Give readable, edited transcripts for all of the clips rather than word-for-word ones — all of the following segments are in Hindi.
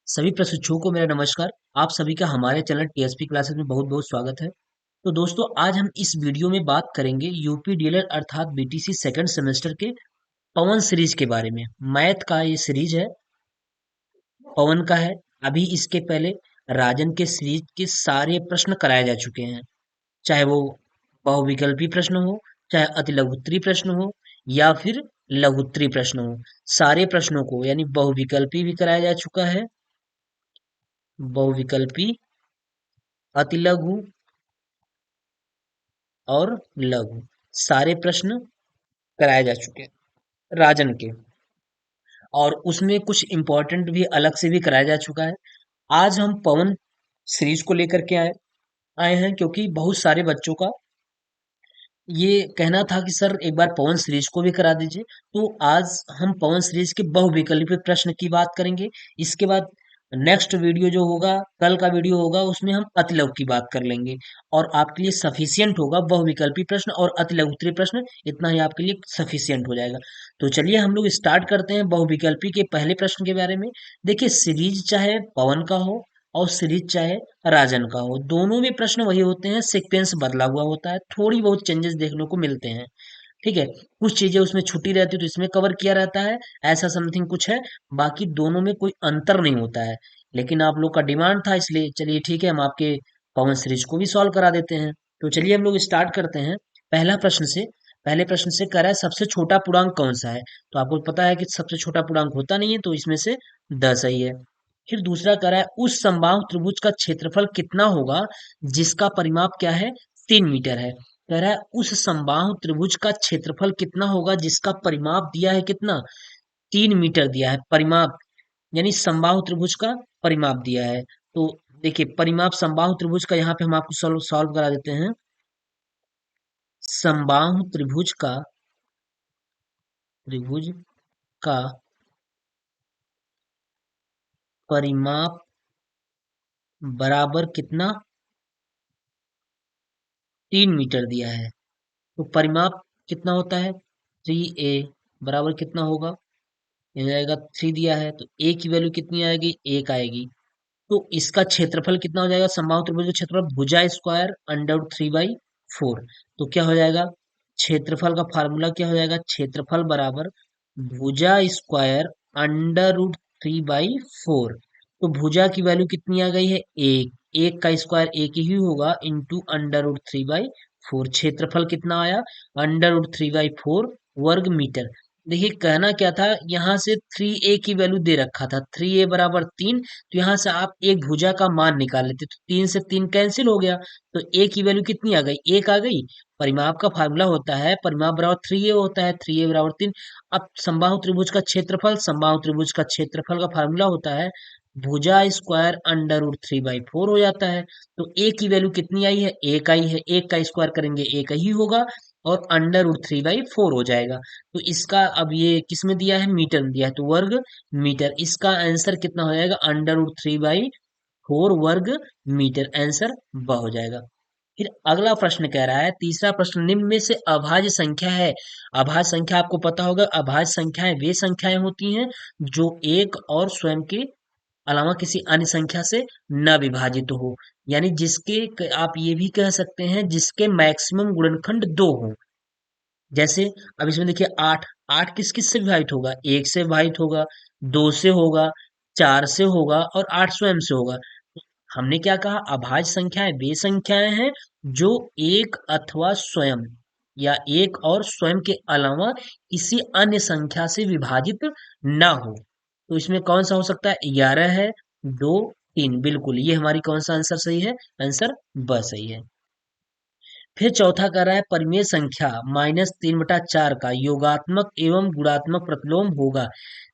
सभी प्रशिक्षुओं को मेरा नमस्कार। आप सभी का हमारे चैनल टीएसपी क्लासेस में बहुत बहुत स्वागत है। तो दोस्तों, आज हम इस वीडियो में बात करेंगे यूपी डीएलएड अर्थात बीटीसी सेकंड सेमेस्टर के पवन सीरीज के बारे में। मैथ का ये सीरीज है, पवन का है। अभी इसके पहले राजन के सीरीज के सारे प्रश्न कराए जा चुके हैं, चाहे वो बहुविकल्पी प्रश्न हो, चाहे अतिलघुत्तरी प्रश्न हो, या फिर लघुत्तरी प्रश्न हो। सारे प्रश्नों को यानी बहुविकल्पी भी कराया जा चुका है, बहुविकल्पी, अतिलघु और लघु, सारे प्रश्न कराए जा चुके हैं राजन के। और उसमें कुछ इम्पोर्टेंट भी अलग से भी कराया जा चुका है। आज हम पवन सीरीज को लेकर के आए आए हैं, क्योंकि बहुत सारे बच्चों का ये कहना था कि सर एक बार पवन सीरीज को भी करा दीजिए। तो आज हम पवन सीरीज के बहुविकल्पी प्रश्न की बात करेंगे। इसके बाद नेक्स्ट वीडियो जो होगा, कल का वीडियो होगा, उसमें हम अतिलघु की बात कर लेंगे। और आपके लिए सफिशियंट होगा बहुविकल्पी प्रश्न और अतिलघुत्तरी प्रश्न, इतना ही आपके लिए सफिशियंट हो जाएगा। तो चलिए हम लोग स्टार्ट करते हैं बहुविकल्पी के पहले प्रश्न के बारे में। देखिए, सीरीज चाहे पवन का हो और सीरीज चाहे राजन का हो, दोनों में प्रश्न वही होते हैं, सीक्वेंस बदला हुआ होता है, थोड़ी बहुत चेंजेस देखने को मिलते हैं। ठीक है, कुछ चीजें उसमें छुट्टी रहती है तो इसमें कवर किया रहता है, ऐसा समथिंग कुछ है। बाकी दोनों में कोई अंतर नहीं होता है। लेकिन आप लोग का डिमांड था, इसलिए चलिए ठीक है, हम आपके पवन सीरीज को भी सॉल्व करा देते हैं। तो चलिए हम लोग स्टार्ट करते हैं पहला प्रश्न से। पहले प्रश्न से कह रहा है सबसे छोटा पूर्णांक कौन सा है। तो आपको पता है कि सबसे छोटा पूर्णांक होता नहीं है, तो इसमें से 10 ही है। फिर दूसरा कह रहा है उस समबाहु त्रिभुज का क्षेत्रफल कितना होगा जिसका परिमाप क्या है, 3 मीटर है। कह रहा है उस समबाहु त्रिभुज का क्षेत्रफल कितना होगा जिसका परिमाप दिया है कितना, 3 मीटर दिया है परिमाप, यानी समबाहु त्रिभुज का परिमाप दिया है। तो देखिए, परिमाप समबाहु त्रिभुज का यहाँ पे हम आपको सॉल्व सॉल्व करा देते हैं। समबाहु त्रिभुज का परिमाप बराबर कितना, 3 मीटर दिया है। तो परिमाप कितना होता है, 3a बराबर कितना होगा, ये हो जाएगा 3 दिया है, तो a की वैल्यू कितनी आएगी, 1 आएगी। तो इसका क्षेत्रफल कितना हो जाएगा, समबाहु त्रिभुज का क्षेत्रफल भुजा स्क्वायर अंडर रूट 3/4। तो क्या हो जाएगा, क्षेत्रफल का फार्मूला क्या हो जाएगा, क्षेत्रफल बराबर भुजा स्क्वायर अंडर रूट 3/4। तो भुजा की वैल्यू कितनी आ गई है, 1। 1 का स्क्वायर 1 ही होगा, इंटू अंडर रूट 3/4। क्षेत्रफल कितना आया, अंडर रूट 3/4 वर्ग मीटर। देखिए, कहना क्या था, यहाँ से 3a की वैल्यू दे रखा था, 3a बराबर 3। तो यहाँ से आप एक भुजा का मान निकाल लेते, तो 3 से 3 कैंसिल हो गया। तो a की वैल्यू कितनी आ गई, 1 आ गई। परिमाप का फार्मूला होता है, परिमाप बराबर 3a होता है, 3a बराबर 3। अब समबाहु त्रिभुज का क्षेत्रफल, समबाहु त्रिभुज का क्षेत्रफल का फार्मूला होता है भुजा स्क्वायर अंडर रूट 3/4 हो जाता है। तो a की वैल्यू कितनी आई है, 1 आई है। 1 का स्क्वायर करेंगे 1 ही होगा, और अंडर रूट 3/4 हो जाएगा। तो इसका अब ये किस में दिया है, मीटर में दिया है, तो वर्ग मीटर। इसका आंसर कितना हो जाएगा, अंडर रूट 3/4 वर्ग मीटर, आंसर ब हो जाएगा। फिर अगला प्रश्न कह रहा है, तीसरा प्रश्न, निम्न में से अभाज्य संख्या है। अभाज्य संख्या आपको पता होगा, अभाज्य संख्याएं वे संख्याएं होती हैं जो एक और स्वयं के अलावा किसी अन्य संख्या से न विभाजित हो, यानी आप ये भी कह सकते हैं जिसके मैक्सिमम गुणनखंड 2 हो। जैसे अब इसमें देखिए, 8 8 किस किस से विभाजित होगा, 1 से विभाजित होगा, 2 से होगा, 4 से होगा, और 8 स्वयं से होगा। हमने क्या कहा, अभाज्य संख्याएं वे संख्याएं हैं जो एक अथवा स्वयं या एक और स्वयं के अलावा किसी अन्य संख्या से विभाजित ना हो। तो इसमें कौन सा हो सकता है, 11 है, 2, 3, बिल्कुल ये हमारी कौन सा आंसर सही है, आंसर ब सही है। फिर चौथा कर रहा है, परिमेय संख्या -3/4 का योगात्मक एवं गुणात्मक प्रतिलोम होगा।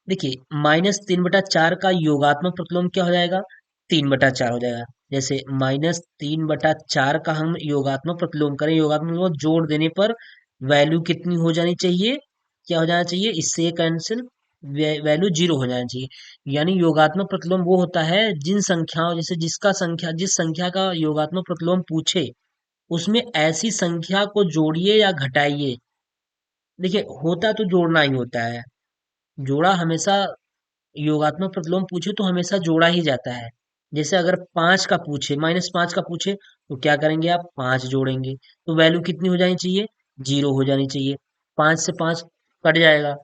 देखिए, -3/4 का योगात्मक प्रतिलोम क्या हो जाएगा, 3/4 हो जाएगा। जैसे -3/4 का हम योगात्मक प्रतिलोम करें, योगात्मक प्रतिलोम जोड़ देने पर वैल्यू कितनी हो जानी चाहिए, क्या हो जाना चाहिए, इससे कैंसिल, वैल्यू 0 हो जाना चाहिए। यानी योगात्मक प्रतिलोम वो होता है जिन संख्याओं, जैसे जिस संख्या का योगात्मक प्रतिलोम पूछे, उसमें ऐसी संख्या को जोड़िए या घटाइए। देखिए, होता तो जोड़ना ही होता है, जोड़ा हमेशा योगात्मक प्रतिलोम पूछे तो हमेशा जोड़ा ही जाता है। जैसे अगर 5 का पूछे, -5 का पूछे तो क्या करेंगे आप, 5 जोड़ेंगे, तो वैल्यू कितनी हो जानी चाहिए, 0 हो जानी चाहिए। 5 से 5 कट जाएगा,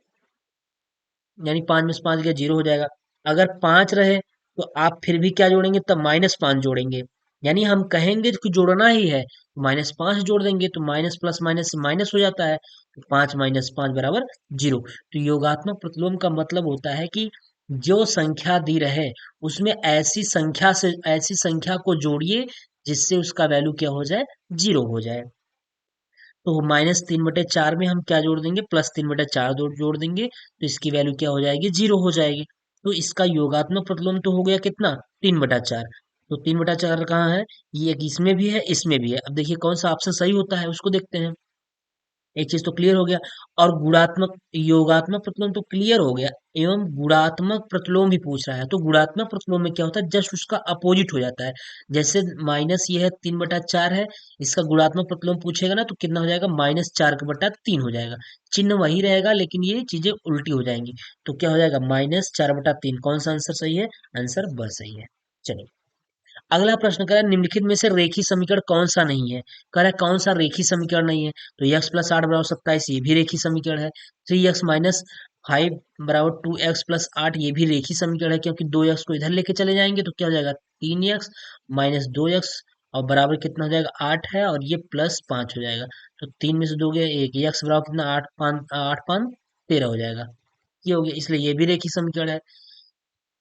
यानी 5 में से 5 गया, 0 हो जाएगा। अगर 5 रहे तो आप फिर भी क्या जोड़ेंगे, तब -5 जोड़ेंगे। यानी हम कहेंगे कि जोड़ना ही है, -5 जोड़ देंगे तो माइनस प्लस माइनस से माइनस हो जाता है, तो 5 - 5 बराबर 0। तो योगात्मक प्रतिलोम का मतलब होता है कि जो संख्या दी रहे उसमें ऐसी संख्या को जोड़िए जिससे उसका वैल्यू क्या हो जाए, 0 हो जाए। तो -3/4 में हम क्या जोड़ देंगे, +3/4 जोड़ देंगे, तो इसकी वैल्यू क्या हो जाएगी, 0 हो जाएगी। तो इसका योगात्मक प्रतिलोम तो हो गया कितना, 3/4। तो 3/4 कहाँ है, ये एक इसमें भी है, इसमें भी है। अब देखिए कौन सा ऑप्शन सही होता है उसको देखते हैं। एक चीज तो क्लियर हो गया। और गुणात्मक योगात्मक प्रतिलोम तो क्लियर हो गया, एवं गुणात्मक प्रतिलोम भी पूछ रहा है। तो गुणात्मक प्रतिलोम में क्या होता है, जस्ट उसका अपोजिट हो जाता है। जैसे माइनस ये है, 3/4 है, इसका गुणात्मक प्रतिलोम पूछेगा ना तो कितना हो जाएगा, -4/3 हो जाएगा। चिन्ह वही रहेगा लेकिन ये चीजें उल्टी हो जाएंगी। तो क्या हो जाएगा, -4/3। कौन सा आंसर सही है, आंसर ब सही है। चलिए अगला प्रश्न कह रहा है निम्नलिखित में से रेखीय समीकरण कौन सा नहीं है। कह रहा है कौन सा रेखीय समीकरण नहीं है, तो x + 8 = 27 ये भी रेखीय समीकरण है। 3x - 5 = 2x + 8 ये भी रेखीय समीकरण है, क्योंकि 2x को इधर लेके चले जाएंगे तो क्या हो जाएगा, 3x - 2x और बराबर कितना हो जाएगा, 8 है, और ये +5 हो जाएगा। तो 3 में से 2 गया 1, x बराबर कितना, 8 × 5 = 13 हो जाएगा। ये हो गया, इसलिए ये भी रेखीय समीकरण है।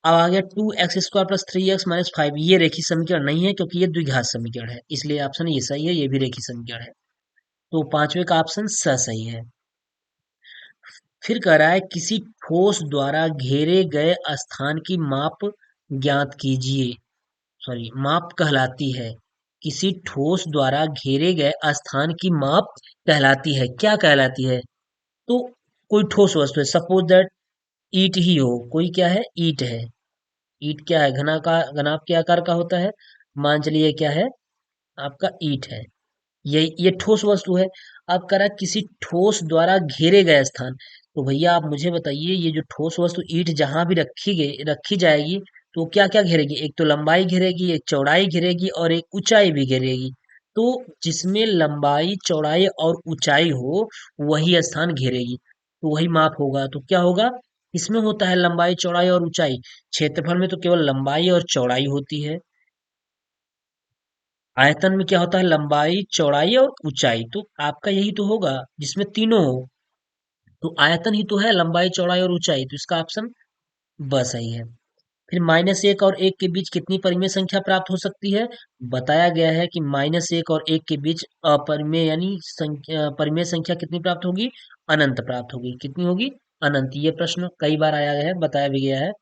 अब आ गया 2x² + 3x - 5, ये रेखीय समीकरण नहीं है क्योंकि ये द्विघात समीकरण है, इसलिए ऑप्शन ये सही है, ये भी रेखीय समीकरण है। तो पांचवे का ऑप्शन स सही है। फिर कह रहा है किसी ठोस द्वारा घेरे गए स्थान की माप ज्ञात कीजिए। सॉरी, माप कहलाती है। किसी ठोस द्वारा घेरे गए स्थान की माप कहलाती है, क्या कहलाती है, तो कोई ठोस वस्तु है, सपोज दैट ईट ही हो, कोई क्या है, ईट है। ईट क्या है, घनाभ के आकार का होता है। मान चलिए क्या है, आपका ईट है। ये ठोस वस्तु है। अब कह रहा है किसी ठोस द्वारा घेरे गए स्थान, तो भैया आप मुझे बताइए, ये जो ठोस वस्तु ईट जहां भी रखी जाएगी तो क्या क्या घेरेगी, एक तो लंबाई घेरेगी, एक चौड़ाई घेरेगी और एक ऊंचाई भी घेरेगी। तो जिसमें लंबाई चौड़ाई और ऊंचाई हो वही स्थान घेरेगी, तो वही माप होगा। तो क्या होगा, इसमें होता है लंबाई चौड़ाई और ऊंचाई, क्षेत्रफल में तो केवल लंबाई और चौड़ाई होती है। आयतन में क्या होता है, लंबाई चौड़ाई और ऊंचाई, तो आपका यही तो होगा जिसमें तीनों हो। तो आयतन ही तो है लंबाई चौड़ाई और ऊंचाई, तो इसका ऑप्शन ब सही है। फिर -1 और 1 के बीच कितनी परिमेय संख्या प्राप्त हो सकती है। बताया गया है कि -1 और 1 के बीच अपरिमेय यानी परिमेय संख्या कितनी प्राप्त होगी, अनंत प्राप्त होगी। कितनी होगी, अनंत। ये प्रश्न कई बार आया है, बताया भी गया है।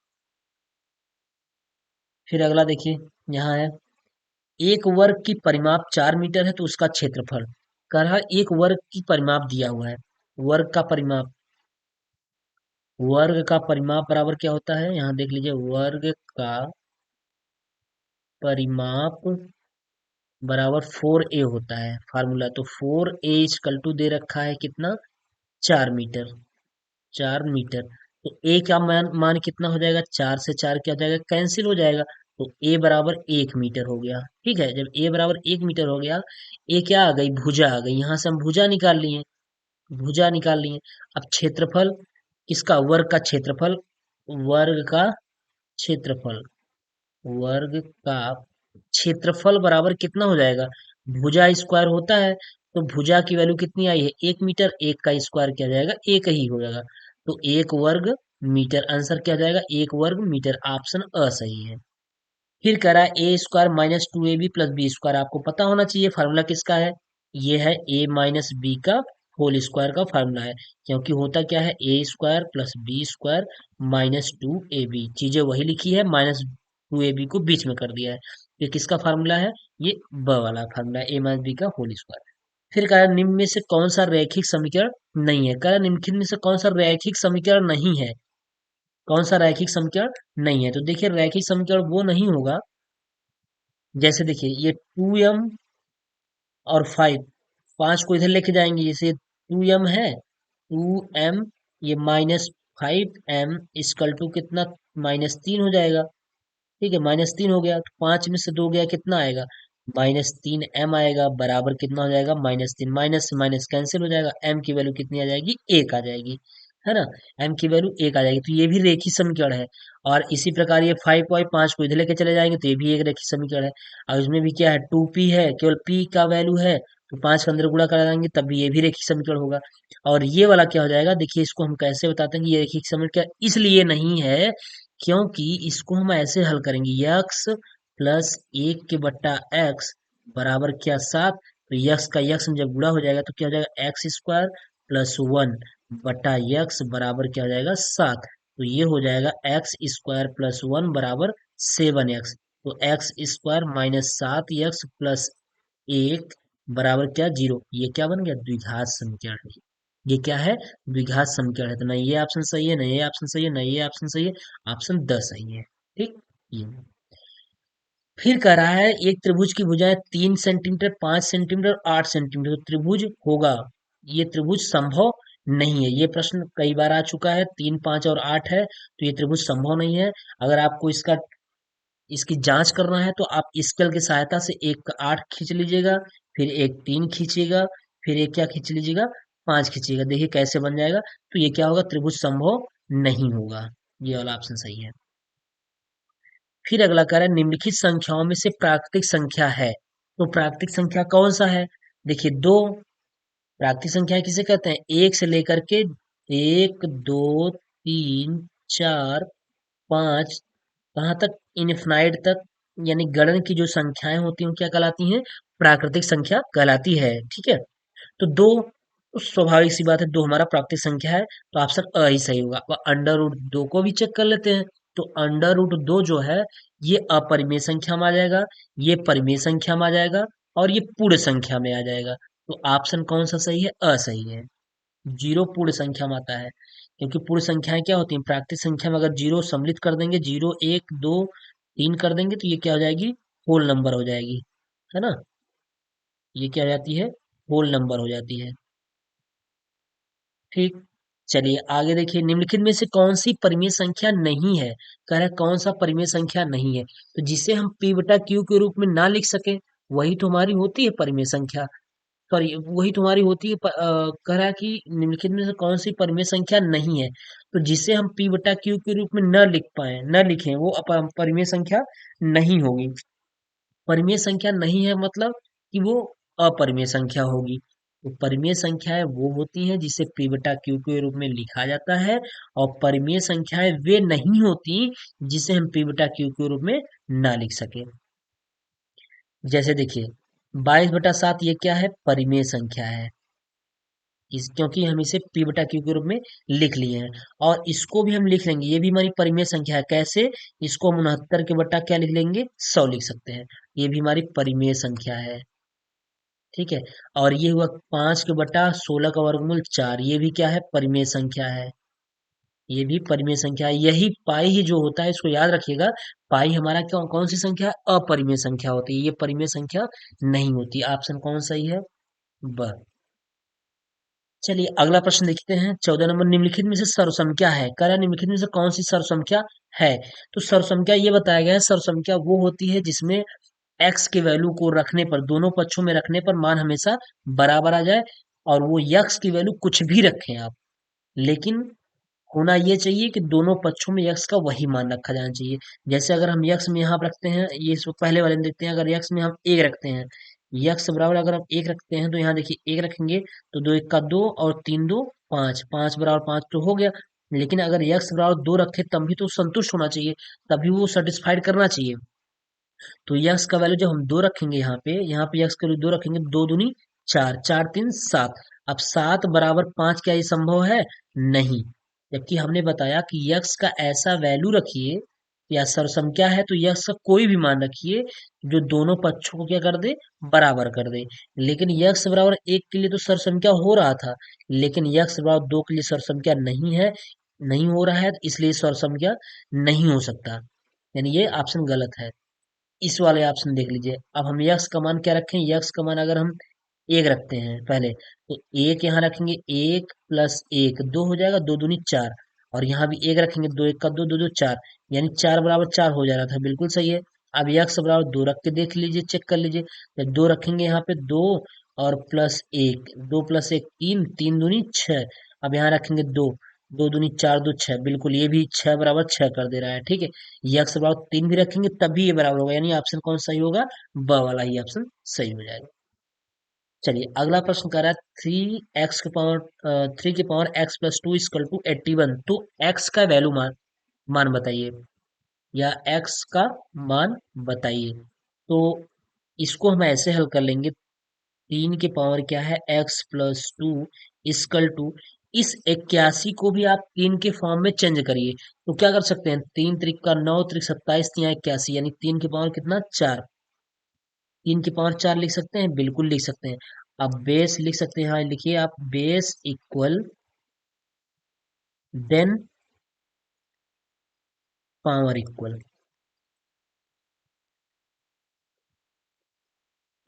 फिर अगला देखिए, यहाँ है एक वर्ग की परिमाप 4 मीटर है तो उसका क्षेत्रफल। कह रहा है एक वर्ग की परिमाप दिया हुआ है, वर्ग का परिमाप, वर्ग का परिमाप बराबर क्या होता है, यहाँ देख लीजिए, वर्ग का परिमाप बराबर 4a होता है फार्मूला। तो 4a इक्वल टू दे रखा है कितना, 4 मीटर। 4 मीटर, तो a का मान कितना हो जाएगा, 4 से 4 क्या हो जाएगा, कैंसिल हो जाएगा। तो a बराबर 1 मीटर हो गया। ठीक है, जब a बराबर 1 मीटर हो गया, a क्या आ गई, भुजा आ गई, यहां से हम भुजा निकाल लिए, भुजा निकाल लिए। अब क्षेत्रफल, किसका, वर्ग का क्षेत्रफल, वर्ग का क्षेत्रफल, वर्ग का क्षेत्रफल बराबर कितना हो जाएगा, भुजा स्क्वायर होता है, तो भुजा की वैल्यू कितनी आई है, 1 मीटर, एक का स्क्वायर क्या जाएगा, एक ही हो जाएगा। तो 1 वर्ग मीटर, आंसर क्या जाएगा, 1 वर्ग मीटर, ऑप्शन अ सही है। फिर कह रहा है a² - 2ab + b², आपको पता होना चाहिए फार्मूला किसका है, ये है a - b का होल स्क्वायर का फार्मूला है। क्योंकि होता क्या है, a² + b² - 2ab, चीजें वही लिखी है, -2ab को बीच में कर दिया है। ये किसका फार्मूला है, ये ब वाला फार्मूला, a - b का होल स्क्वायर। फिर कह रहा है निम्न में से कौन सा रैखिक समीकरण नहीं है। कह रहा है निम्नलिखित में से कौन सा रैखिक समीकरण नहीं है, कौन सा रैखिक समीकरण नहीं है। तो देखिए रैखिक समीकरण वो नहीं होगा, जैसे देखिए ये 2m और 5, 5 को इधर लेके जाएंगे, जैसे 2m है, 2m, ये 5m इक्वल टू कितना, -3 हो जाएगा। ठीक है, -3 हो गया तो 5 में से 2 गया, कितना आएगा, -3m आएगा, बराबर कितना हो जाएगा, -3, माइनस से माइनस कैंसिल हो जाएगा, m की वैल्यू कितनी आ जाएगी, 1 आ जाएगी, है ना। m की वैल्यू 1 आ जाएगी, तो ये भी रेखीय समीकरण है। और इसी प्रकार ये 5 और 5 को इधर लेके चले जाएंगे तो ये भी एक रेखीय समीकरण है। और इसमें भी क्या है, 2p है, केवल p का वैल्यू है, तो 5 के अंदर गुणा कराएंगे तब भी ये भी रेखीय समीकरण होगा। और ये वाला क्या हो जाएगा, देखिए इसको हम कैसे बताते हैं कि ये रेखीय समीकरण इसलिए नहीं है क्योंकि इसको हम ऐसे हल करेंगे, यक्स प्लस 1/x बराबर क्या, 7। तो यक्स का यक्स में जब गुणा हो जाएगा तो क्या हो जाएगा, x² प्लस 1/x बराबर क्या हो जाएगा, 7। तो ये हो जाएगा x² प्लस 1 बराबर 7x। तो x² माइनस 7x प्लस 1 बराबर क्या, 0। ये क्या बन गया, द्विघात समीकरण। ये क्या है, द्विघात समीकरण है। तो ना ये ऑप्शन सही है, ना ये ऑप्शन सही है, ना ये ऑप्शन सही है, ऑप्शन 10 सही है। ठीक। ये फिर कह रहा है एक त्रिभुज की भुजाएं 3 सेंटीमीटर, 5 सेंटीमीटर, 8 सेंटीमीटर, तो त्रिभुज होगा। ये त्रिभुज संभव नहीं है। ये प्रश्न कई बार आ चुका है, 3, 5 और 8 है, तो ये त्रिभुज संभव नहीं है। अगर आपको इसकी जांच करना है तो आप स्केल की सहायता से एक 8 खींच लीजिएगा, फिर एक 3 खींचिएगा, फिर एक क्या खींच लीजिएगा, 5 खींचिएगा, देखिए कैसे बन जाएगा। तो ये क्या होगा, त्रिभुज संभव नहीं होगा। ये वाला ऑप्शन सही है। फिर अगला कह रहा है निम्नलिखित संख्याओं में से प्राकृतिक संख्या है, तो प्राकृतिक संख्या कौन सा है, देखिए दो। प्राकृतिक संख्या किसे कहते हैं, एक से लेकर के 1, 2, 3, 4, 5 कहाँ तक, इनफिनाइट तक, यानी गणन की जो संख्याएं होती हैं वो क्या कहलाती हैं, प्राकृतिक संख्या कहलाती है। ठीक है। तो दो, तो स्वाभाविक सी बात है, दो हमारा प्राकृतिक संख्या है, तो ऑप्शन अ ही सही होगा। अब अंडर रूट 2 को भी चेक कर लेते हैं। तो अंडर रूट 2 जो है ये अपरिमेय संख्या में आ जाएगा, ये परिमेय संख्या में आ जाएगा, और ये पूर्ण संख्या में आ जाएगा। तो ऑप्शन कौन सा सही है, असही है। जीरो पूर्ण संख्या में आता है, क्योंकि पूर्ण संख्याएं क्या होती हैं, प्राकृतिक संख्या में अगर जीरो सम्मिलित कर देंगे, 0, 1, 2, 3 कर देंगे तो ये क्या हो जाएगी, होल नंबर हो जाएगी, है ना। ये क्या हो जाती है, होल नंबर हो जाती है। ठीक। चलिए आगे देखिए, निम्नलिखित में से कौन सी परिमेय संख्या नहीं है, कह रहा है कौन सा परिमेय संख्या नहीं है, तो जिसे हम p बटा क्यू के रूप में ना लिख सके, वही तो हमारी होती है परिमेय संख्या। सॉरी, वही तुम्हारी होती है कह रहा है कि निम्नलिखित में से कौन सी परिमेय संख्या नहीं है, तो जिसे हम p बटा क्यू के रूप में न लिख पाए, न लिखें, वो परिमेय संख्या नहीं होगी। परिमेय संख्या नहीं है मतलब कि वो अपरिमेय संख्या होगी। तो परिमेय संख्याएं वो होती हैं जिसे p बटा क्यू के रूप में लिखा जाता है, और परिमेय संख्याएं वे नहीं होती जिसे हम p बटा क्यू के रूप में ना लिख सके। जैसे देखिए 22/7 ये क्या है, परिमेय संख्या है, इस क्योंकि हम इसे p बटा क्यू के रूप में लिख लिए हैं। और इसको भी हम लिख लेंगे, ये भी हमारी परिमेय संख्या है, कैसे, इसको हम 69 के बटा क्या लिख लेंगे, 100 लिख सकते हैं, ये भी हमारी परिमेय संख्या है। ठीक है। और ये हुआ 5 के बटा 16 का वर्गमूल 4, ये भी क्या है, परिमेय संख्या है, ये भी परिमेय संख्या है। यही पाई ही जो होता है, इसको याद रखिएगा, पाई हमारा कौन कौन सी संख्या है, अपरिमेय संख्या होती है, ये परिमेय संख्या नहीं होती। ऑप्शन कौन सही है, ब। चलिए अगला प्रश्न देखते हैं, 14 नंबर, निम्नलिखित में से सर्वसंख्या है, कह रहा है निम्नलिखित में से कौन सी सर्वसंख्या है। तो सर्वसंख्या ये बताया गया है, सर्वसंख्या वो होती है जिसमें x के वैल्यू को रखने पर, दोनों पक्षों में रखने पर मान हमेशा बराबर आ जाए, और वो x की वैल्यू कुछ भी रखें आप, लेकिन होना ये चाहिए कि दोनों पक्षों में यक्स का वही मान रखा जाना चाहिए। जैसे अगर हम यक्स में यहाँ पर रखते हैं, ये इसको पहले वाले में देखते हैं, अगर यक्स में हम एक रखते हैं, यक्स बराबर अगर हम एक रखते हैं तो यहाँ देखिए एक रखेंगे तो 2 1 का 2 और 3 2 5, 5 बराबर 5 तो हो गया। लेकिन अगर यक्स बराबर 2 रखे तब भी तो संतुष्ट होना चाहिए, तभी वो सेटिस्फाइड करना चाहिए। तो यक्स का वैल्यू जब हम 2 रखेंगे, यहाँ पे यक्स का वैल्यू 2 रखेंगे, 2 दूनी 4, 4 3 7। अब 7 बराबर 5 क्या ये संभव है, नहीं। जबकि हमने बताया कि यक्स का ऐसा वैल्यू रखिए, या सर्वसंख्या है तो यक्स का कोई भी मान रखिए जो दोनों पक्षों को क्या कर दे, बराबर कर दे। लेकिन यक्स बराबर 1 के लिए तो सर्वसंख्या हो रहा था, लेकिन यक्स बराबर 2 के लिए सर्वसंख्या नहीं है, नहीं हो रहा है, इसलिए सर्वसंख्या नहीं हो सकता, यानी ये ऑप्शन गलत है। इस वाले ऑप्शन देख लीजिए। अब हम यक्स का मान क्या रखें, यक्स का मान अगर हम एक रखते हैं पहले, तो एक यहाँ रखेंगे, 1 + 1 2 हो जाएगा, 2 दूनी 4। और यहाँ भी एक रखेंगे, दो एक का दो, दो दो चार, यानी चार बराबर चार हो जा रहा था, बिल्कुल सही है। अब यक्स बराबर दो रख के देख लीजिए, चेक कर लीजिए, जब दो रखेंगे यहाँ पे दो, और प्लस एक, दो प्लस एक तीन, तीन दूनी छह। अब यहाँ रखेंगे दो, दो दूनी चार, दो छह, बिल्कुल ये भी छह बराबर छह कर दे रहा है, ठीक है। यक्स बराबर तीन भी रखेंगे तब भी ये बराबर होगा, यानी ऑप्शन कौन सही होगा, ब वाला ही ऑप्शन सही हो जाएगा। चलिए अगला प्रश्न कर रहा है, थ्री की power x plus two equal to 81, तो एक्स का वैल्यू मान मान बताइए, या एक्स का मान बताइए। तो इसको हम ऐसे हल कर लेंगे, तीन की पावर क्या है, x plus two equal to, इस 81 को भी आप तीन के फॉर्म में चेंज करिए, तो क्या कर सकते हैं, तीन त्रिक का नौ, त्रिक 27, तिया 81, यानी तीन की पावर कितना, चार। तीन की पावर चार लिख सकते हैं, बिल्कुल लिख सकते हैं। अब बेस लिख सकते हैं, हाँ लिखिए आप, base equal then power equal.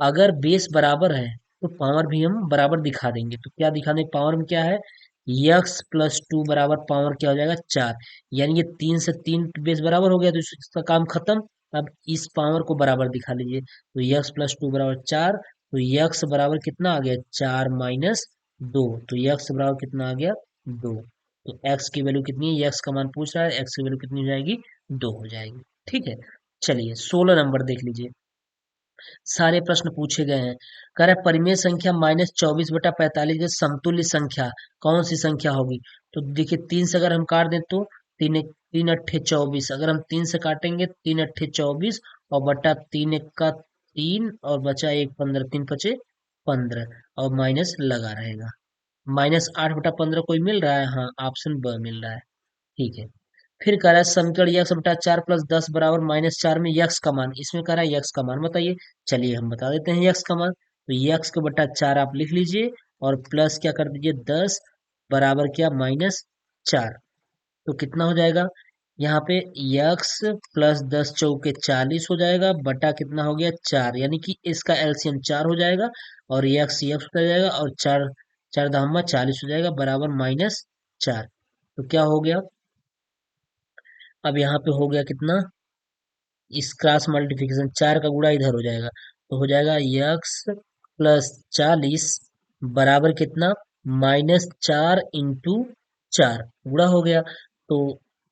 अगर बेस बराबर है तो पावर भी हम बराबर दिखा देंगे, तो क्या दिखा देंगे, पावर में क्या है, यक्स प्लस टू बराबर पावर क्या हो जाएगा, चार। यानी ये तीन से तीन बेस बराबर हो गया, तो इसका काम खत्म। अब इस पावर को बराबर दिखा लीजिए, तो यक्स प्लस टू बराबर चार, तो यक्स बराबर कितना आ गया, चार माइनस दो, तो यक्स बराबर कितना आ गया, दो। तो एक्स की वैल्यू कितनी है, यक्स का मान पूछ रहा है, एक्स की वैल्यू कितनी हो जाएगी, दो हो जाएगी, ठीक है। चलिए 16 नंबर देख लीजिए, सारे प्रश्न पूछे गए हैं। कह रहा है परिमेय संख्या -24/45 के समतुल्य संख्या कौन सी संख्या होगी। तो देखिए तीन से अगर हम काट दें तो तीन अट्ठे 24, अगर हम तीन से काटेंगे तीन अट्ठे 24, और बटा तीन एक का तीन, और बचा एक 15, तीन पचे 15, और माइनस लगा रहेगा। -8/15 कोई मिल रहा है, हाँ ऑप्शन ब मिल रहा है, ठीक है। फिर कह रहा है समीकरण यक्स बटा चार प्लस दस बराबर -4 में यक्स का मान, इसमें कह रहा है यक्स का मान बताइए। चलिए हम बता देते हैं यक्स का मान, तो यक्स के बटा चार आप लिख लीजिए, और प्लस क्या कर दीजिए 10, बराबर क्या, -4। तो कितना हो जाएगा, यहाँ पे यक्स प्लस 10 × 4 = 40 हो जाएगा, बटा कितना हो गया, चार, यानी कि इसका एलसीएम चार हो जाएगा, और यक्स यक्स हो जाएगा, और चार, चार धामा 40 हो जाएगा, बराबर -4। तो क्या हो गया, अब यहाँ पे हो गया कितना, इस क्रॉस मल्टीप्लिकेशन, चार का गुणा इधर हो जाएगा, तो हो जाएगा यक्स प्लस 40 बराबर कितना, -4 इंटू चार, गुणा हो गया, तो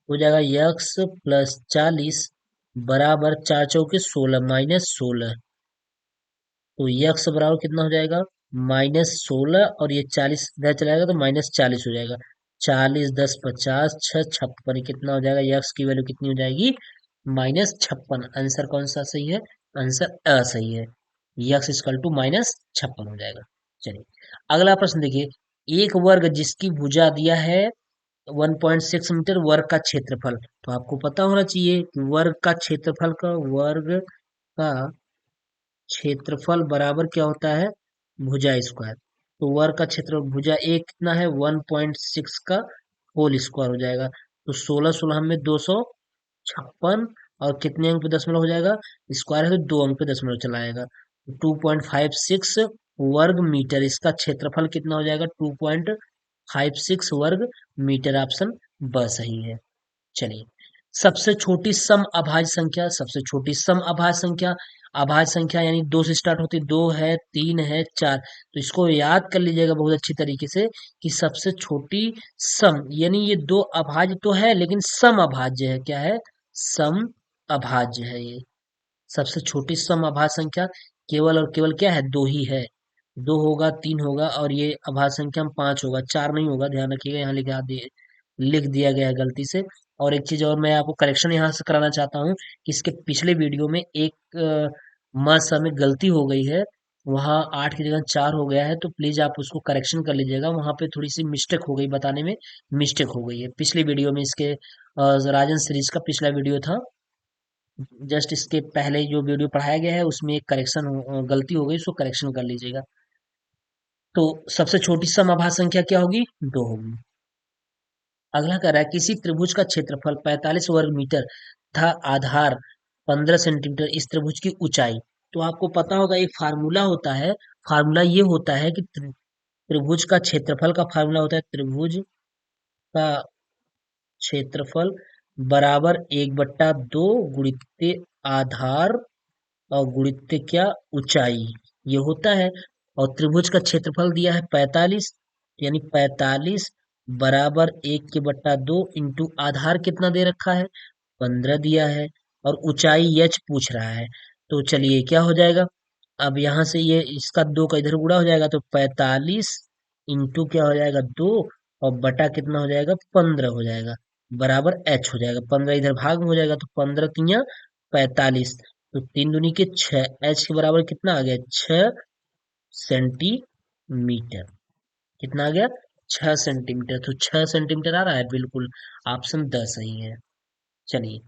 हो जाएगा यक्स प्लस 40 बराबर चार चौके 16, -16। तो यक्स बराबर कितना हो जाएगा, -16, और ये 40 इधर चलाएगा तो -40 हो जाएगा, 40 10 50, छः 56, कितना हो जाएगा, यक्स की वैल्यू कितनी हो जाएगी, -56। आंसर कौन सा सही है, आंसर अ सही है, यक्स इक्वल टू -56 हो जाएगा। चलिए अगला प्रश्न देखिए, एक वर्ग जिसकी भुजा दिया है 1.6 मीटर, वर्ग का क्षेत्रफल, तो आपको पता होना चाहिए कि वर्ग का क्षेत्रफल का, वर्ग का क्षेत्रफल बराबर क्या होता है, भुजा स्क्वायर। तो वर्ग का क्षेत्र भुजा एक कितना है, 1.6 का होल स्क्वायर हो जाएगा, तो 16 16 में 256, और कितने अंक पे दशमलव हो जाएगा, स्क्वायर है तो दो अंक पे दशमलव चला आएगा, 2.56 वर्ग मीटर, इसका क्षेत्रफल कितना हो जाएगा, 2.56 वर्ग मीटर, ऑप्शन ब सही है। चलिए सबसे छोटी सम अभाज्य संख्या, सबसे छोटी सम अभाज्य संख्या, अभाज्य संख्या यानी दो से स्टार्ट होती, दो है, तीन है, चार, तो इसको याद कर लीजिएगा बहुत अच्छी तरीके से, कि सबसे छोटी सम, यानी ये दो अभाज्य तो है लेकिन सम अभाज्य है, क्या है, सम अभाज्य है ये। सबसे छोटी सम अभाज्य संख्या केवल और केवल क्या है, दो ही है, दो होगा, तीन होगा, और ये अभाज्य संख्या में पांच होगा, चार नहीं होगा, ध्यान रखिएगा, यहाँ लिख दिया गया है गलती से। और एक चीज और मैं आपको करेक्शन यहाँ से कराना चाहता हूँ, कि इसके पिछले वीडियो में एक मात्रा में गलती हो गई है, वहाँ आठ की जगह चार हो गया है, तो प्लीज आप उसको करेक्शन कर लीजिएगा, वहाँ पे थोड़ी सी मिस्टेक हो गई, बताने में मिस्टेक हो गई है पिछली वीडियो में, इसके राजन सीरीज का पिछला वीडियो था, जस्ट इसके पहले जो वीडियो पढ़ाया गया है उसमें एक करेक्शन गलती हो गई, उसको करेक्शन कर लीजिएगा। तो सबसे छोटी समआभाज्य संख्या क्या होगी, दो होगी। अगला कह रहा है किसी त्रिभुज का क्षेत्रफल 45 वर्ग मीटर तथा आधार 15 सेंटीमीटर, इस त्रिभुज की ऊंचाई। तो आपको पता होगा एक फार्मूला होता है, फार्मूला ये होता है कि त्रिभुज का क्षेत्रफल का फार्मूला होता है त्रिभुज का क्षेत्रफल बराबर 1/2 गुणित आधार और गुणित क्या, ऊंचाई, ये होता है। और त्रिभुज का क्षेत्रफल दिया है 45, यानी 45 बराबर 1/2 इंटू आधार कितना दे रखा है, 15 दिया है, और ऊंचाई h पूछ रहा है। तो चलिए क्या हो जाएगा, अब यहाँ से ये इसका 2 का इधर गुणा हो जाएगा, तो 45 इंटू क्या हो जाएगा 2, और बटा कितना हो जाएगा 15 हो जाएगा, बराबर h हो जाएगा। 15 इधर भाग में हो जाएगा, तो 15 तिया 45, तो 3 दूनी के 6, h के बराबर कितना आ गया 6 सेंटीमीटर। कितना आ गया 6 सेंटीमीटर, तो 6 सेंटीमीटर आ रहा है, बिल्कुल ऑप्शन 10 सही है। चलिए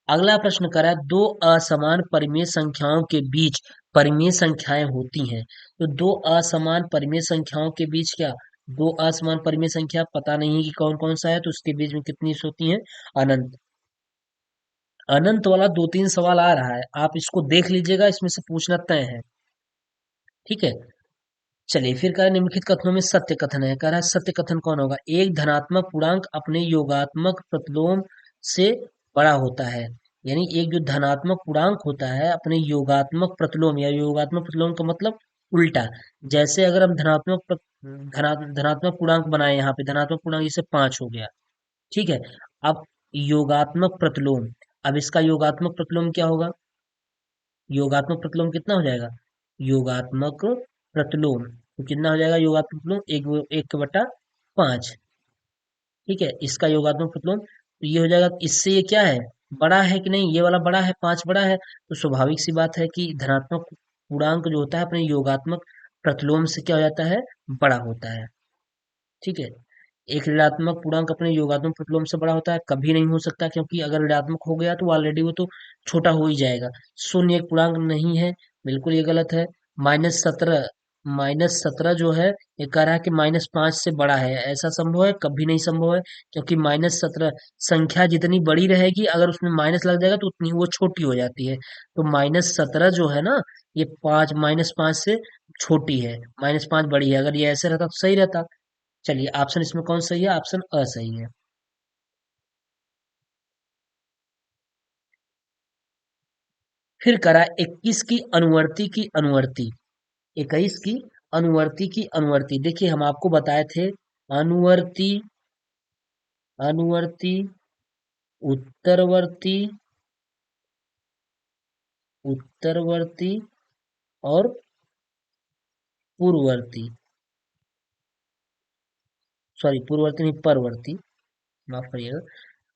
अगला प्रश्न करा, दो असमान परिमेय संख्याओं के बीच परिमेय संख्याएं होती हैं। तो दो असमान परिमेय संख्याओं के बीच क्या, दो असमान परिमेय संख्या पता नहीं है कि कौन कौन सा है, तो उसके बीच में कितनी होती है, अनंत। अनंत वाला 2-3 सवाल आ रहा है, आप इसको देख लीजिएगा, इसमें से पूछना तय है, ठीक है। चलिए फिर कह रहा है, निम्नलिखित कथनों में सत्य कथन है, कह रहा है सत्य कथन कौन होगा, एक धनात्मक पूर्णांक अपने योगात्मक प्रतिलोम से बड़ा होता है। यानी एक जो धनात्मक पूर्णांक होता है अपने योगात्मक प्रतिलोम, या योगात्मक प्रतिलोम का मतलब उल्टा। जैसे अगर हम धनात्मक पूर्णांक बनाए, यहाँ पे धनात्मक पूर्णांक जैसे 5 हो गया, ठीक है। अब योगात्मक प्रतिलोम, अब इसका योगात्मक प्रतिलोम क्या होगा, योगात्मक प्रतिलोम कितना हो जाएगा, योगात्मक प्रतिलोम तो कितना हो जाएगा, योगात्मक प्रतिलोम 1/5, ठीक है। इसका योगात्मक प्रतिलोम तो ये हो जाएगा, इससे ये क्या है, बड़ा है कि नहीं, ये वाला बड़ा है, 5 बड़ा है, तो स्वाभाविक सी बात है कि धनात्मक पूर्णांक जो होता है अपने योगात्मक प्रतिलोम से क्या हो जाता है, बड़ा होता है, ठीक है। एक ऋणात्मक पूर्णांक अपने योगात्मक प्रतिलोम से बड़ा होता है, कभी नहीं हो सकता, क्योंकि अगर ऋणात्मक हो गया तो ऑलरेडी वो तो छोटा हो ही जाएगा। शून्य एक पूर्णांक नहीं है, बिल्कुल ये गलत है। -17, -17 जो है, ये कह रहा है कि -5 से बड़ा है, ऐसा संभव है, कभी नहीं संभव है, क्योंकि -17 संख्या जितनी बड़ी रहेगी अगर उसमें माइनस लग जाएगा तो उतनी वो छोटी हो जाती है। तो -17 जो है ना, ये -5 से छोटी है, -5 बड़ी है, अगर ये ऐसे रहता तो सही रहता। चलिए ऑप्शन इसमें कौन सही है, ऑप्शन अ सही है। फिर करा 21 की अनुवर्ती की अनुवर्ती, 21 की अनुवर्ती की अनुवर्ती, देखिए हम आपको बताए थे अनुवर्ती, अनुवर्ती, उत्तरवर्ती, उत्तरवर्ती और पूर्ववर्ती, सॉरी पूर्ववर्ती नहीं परवर्ती, माफ करिएगा,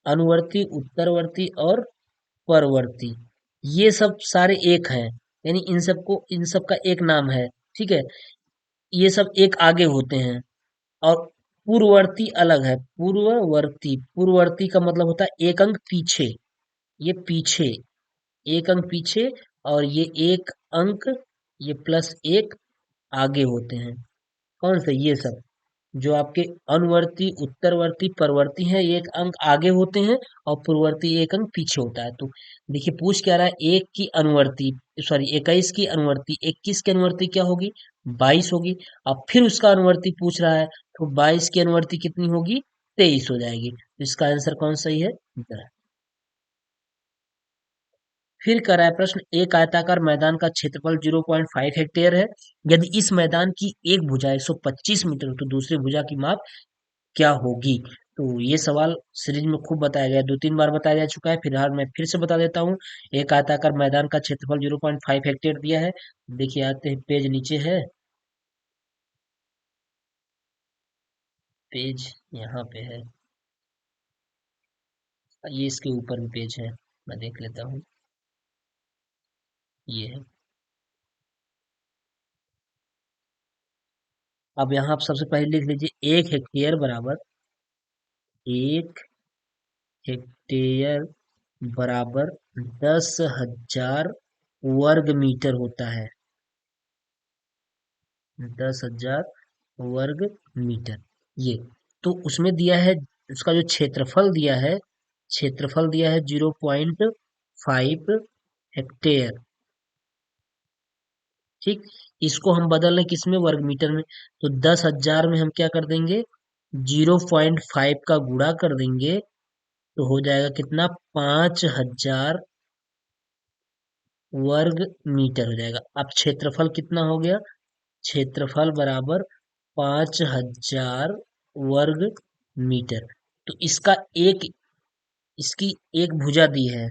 अनुवर्ती, उत्तरवर्ती और परवर्ती, ये सब सारे एक हैं, यानी इन सबको, इन सब का एक नाम है, ठीक है। ये सब एक आगे होते हैं, और पूर्ववर्ती अलग है, पूर्ववर्ती, पूर्ववर्ती का मतलब होता है एक अंक पीछे, ये पीछे, एक अंक पीछे, और ये एक अंक, ये +1 आगे होते हैं। कौन से, ये सब जो आपके अनुवर्ती, उत्तरवर्ती, परवर्ती हैं, ये एक अंक आगे होते हैं, और पूर्ववर्ती एक अंक पीछे होता है। तो देखिए पूछ क्या रहा है, एक की अनुवर्ती, सॉरी 21 की अनुवर्ती, 21 की अनुवर्ती क्या होगी, 22 होगी। अब फिर उसका अनुवर्ती पूछ रहा है, तो 22 की अनुवर्ती कितनी होगी, 23 हो जाएगी। तो इसका आंसर कौन सही है, इधर। फिर कह रहा है प्रश्न, एक आयताकार मैदान का क्षेत्रफल 0.5 हेक्टेयर है। यदि इस मैदान की एक भुजा 125 मीटर, तो दूसरी भुजा की माप क्या होगी। तो ये सवाल सीरीज में खूब बताया गया, 2-3 बार बताया जा चुका है, फिलहाल मैं फिर से बता देता हूँ। एक आयताकार मैदान का क्षेत्रफल 0.5 हेक्टेयर दिया है। देखिए आते हैं, पेज नीचे है, पेज यहाँ पे है, ये इसके ऊपर भी पेज है, मैं देख लेता हूँ, ये है। अब यहाँ आप सबसे पहले लिख लीजिए, 1 हेक्टेयर बराबर, 1 हेक्टेयर बराबर 10,000 वर्ग मीटर होता है, 10,000 वर्ग मीटर, ये। तो उसमें दिया है, उसका जो क्षेत्रफल दिया है, क्षेत्रफल दिया है 0.5 हेक्टेयर, ठीक। इसको हम बदल रहे किस में, वर्ग मीटर में। तो 10,000 में हम क्या कर देंगे, 0.5 का गुणा कर देंगे, तो हो जाएगा कितना, 5,000 वर्ग मीटर हो जाएगा। अब क्षेत्रफल कितना हो गया, क्षेत्रफल बराबर 5,000 वर्ग मीटर। तो इसकी एक भुजा दी है,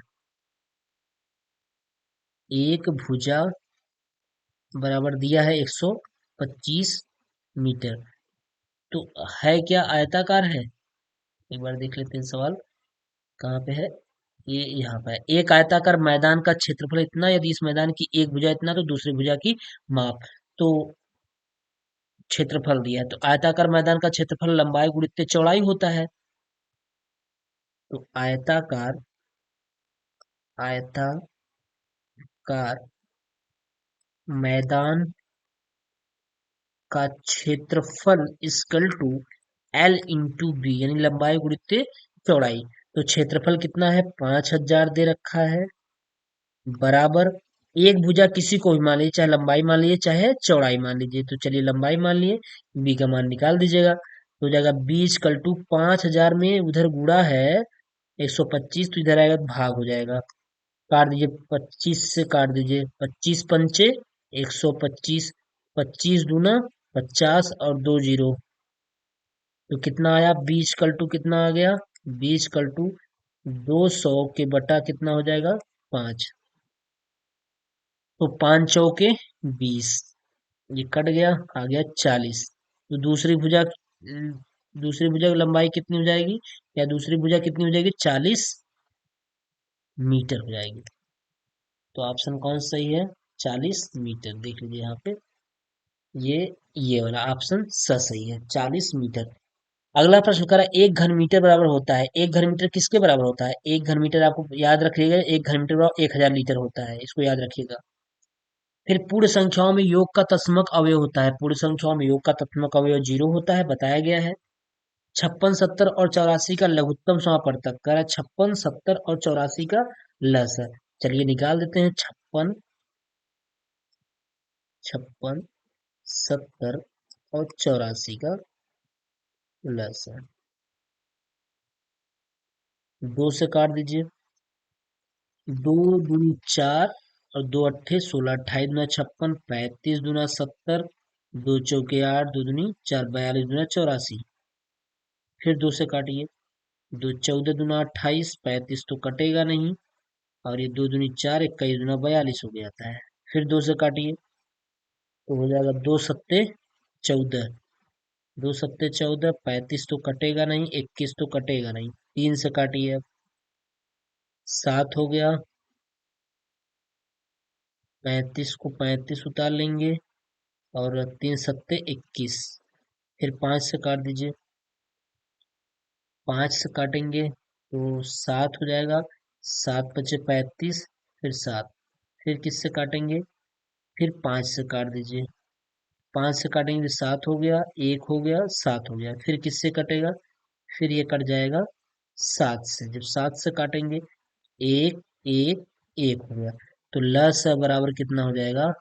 एक भुजा बराबर दिया है 125 मीटर। तो है क्या, आयताकार है? एक बार देख लेते हैं सवाल कहाँ पे है। ये यहाँ पे है, एक आयताकार मैदान का क्षेत्रफल इतना, यदि इस मैदान की एक भुजा इतना तो दूसरी भुजा की माप। तो क्षेत्रफल दिया है, तो आयताकार मैदान का क्षेत्रफल लंबाई गुणित चौड़ाई होता है। तो आयताकार आयताकार मैदान का क्षेत्रफल equal to L into B, यानी लंबाई गुणित चौड़ाई। तो क्षेत्रफल कितना है, 5,000 दे रखा है, बराबर एक भुजा किसी को भी मान लीजिए, चाहे लंबाई मान लीजिए चाहे चौड़ाई मान लीजिए। तो चलिए लंबाई मान लिए, बी का मान निकाल दीजिएगा। तो हो जाएगा बी इक्वल टू 5,000 में उधर गुणा है 125, तो इधर आएगा तो भाग हो जाएगा। काट दीजिए, 25 से काट दीजिए, 25 पंचे 125, 25 दूना 50 और दो जीरो, तो कितना आया, 20 कितना आ गया, 20 200 के बटा कितना हो जाएगा, 5। तो 5 चौके 20, ये कट गया, आ गया 40। तो दूसरी भुजा की लंबाई कितनी हो जाएगी, या दूसरी भुजा कितनी हो जाएगी, 40 मीटर हो जाएगी। तो ऑप्शन कौन सही है, 40 मीटर। देख लीजिए यहाँ पे, ये ये वाला ऑप्शन सही है, 40 मीटर। अगला प्रश्न करा, एक घन मीटर बराबर होता है, एक घन मीटर किसके बराबर होता है, एक घन मीटर आपको याद रखिएगा, एक घन मीटर बराबर 1,000 लीटर होता है, इसको याद रखिएगा। फिर पूर्ण संख्याओं में योग का तत्समक अवयव होता है, पूर्ण संख्याओं में योग का तत्समक अवयव 0 होता है, बताया गया है। 56, 70 और 84 का लघुत्तम समापवर्तक, कह रहा है 56, 70 और 84 का लसर। चलिए निकाल देते हैं, 56, 56, 70 और 84 का लसर। दो से काट दीजिए, दो दूनी चार और दो अट्ठे 16, 28 दूना 56, 35 दूना 70, दो चौके 8, दो दूनी 4, 42 दूना 84। फिर दो से काटिए, दो 14 दूना 28, 35 तो कटेगा नहीं, और ये दो दूनी 4, 21 दूना 42 हो जाता है। फिर दो से काटिए, तो हो जाएगा दो सत्ते 14, दो सत्ते 14, 35 तो कटेगा नहीं, 21 तो कटेगा नहीं। तीन से काटिए, अब 7 हो गया, 35 को 35 उतार लेंगे, और तीन सत्ते 21। फिर 5 से काट दीजिए, 5 से काटेंगे तो 7 हो जाएगा, 7 पचे 35, फिर 7। फिर किससे काटेंगे, फिर 5 से काट दीजिए, 5 से काटेंगे तो 7 हो गया, 1 हो गया, 7 हो गया। फिर किससे कटेगा, फिर ये कट जाएगा 7 से। जब 7 से काटेंगे, 1 1 1 हो गया। तो ल स बराबर कितना हो जाएगा,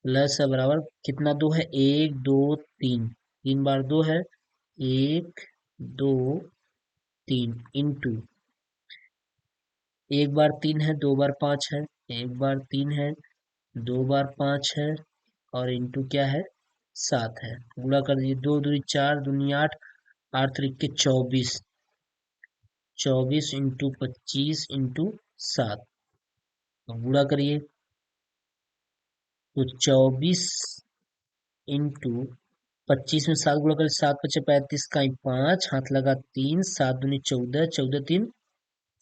ल स बराबर कितना, दो है, 1 2 3, 3 बार 2 है, 1 2 3 इंटू, एक बार 3 है, 2 बार 5 है, एक बार 3 है, 2 बार 5 है, और इंटू क्या है, 7 है। गुणा कर दीजिए, दो दूनी 4, दूनी 8, 8 त्रिक के 24, 24 इंटू 25 इंटू 7। गुणा करिए, तो 24 इंटू 25 में 7 गुणा करें, 7 पचे 35 का 5, हाथ लगा 3, 7 दूनी 14, 14 3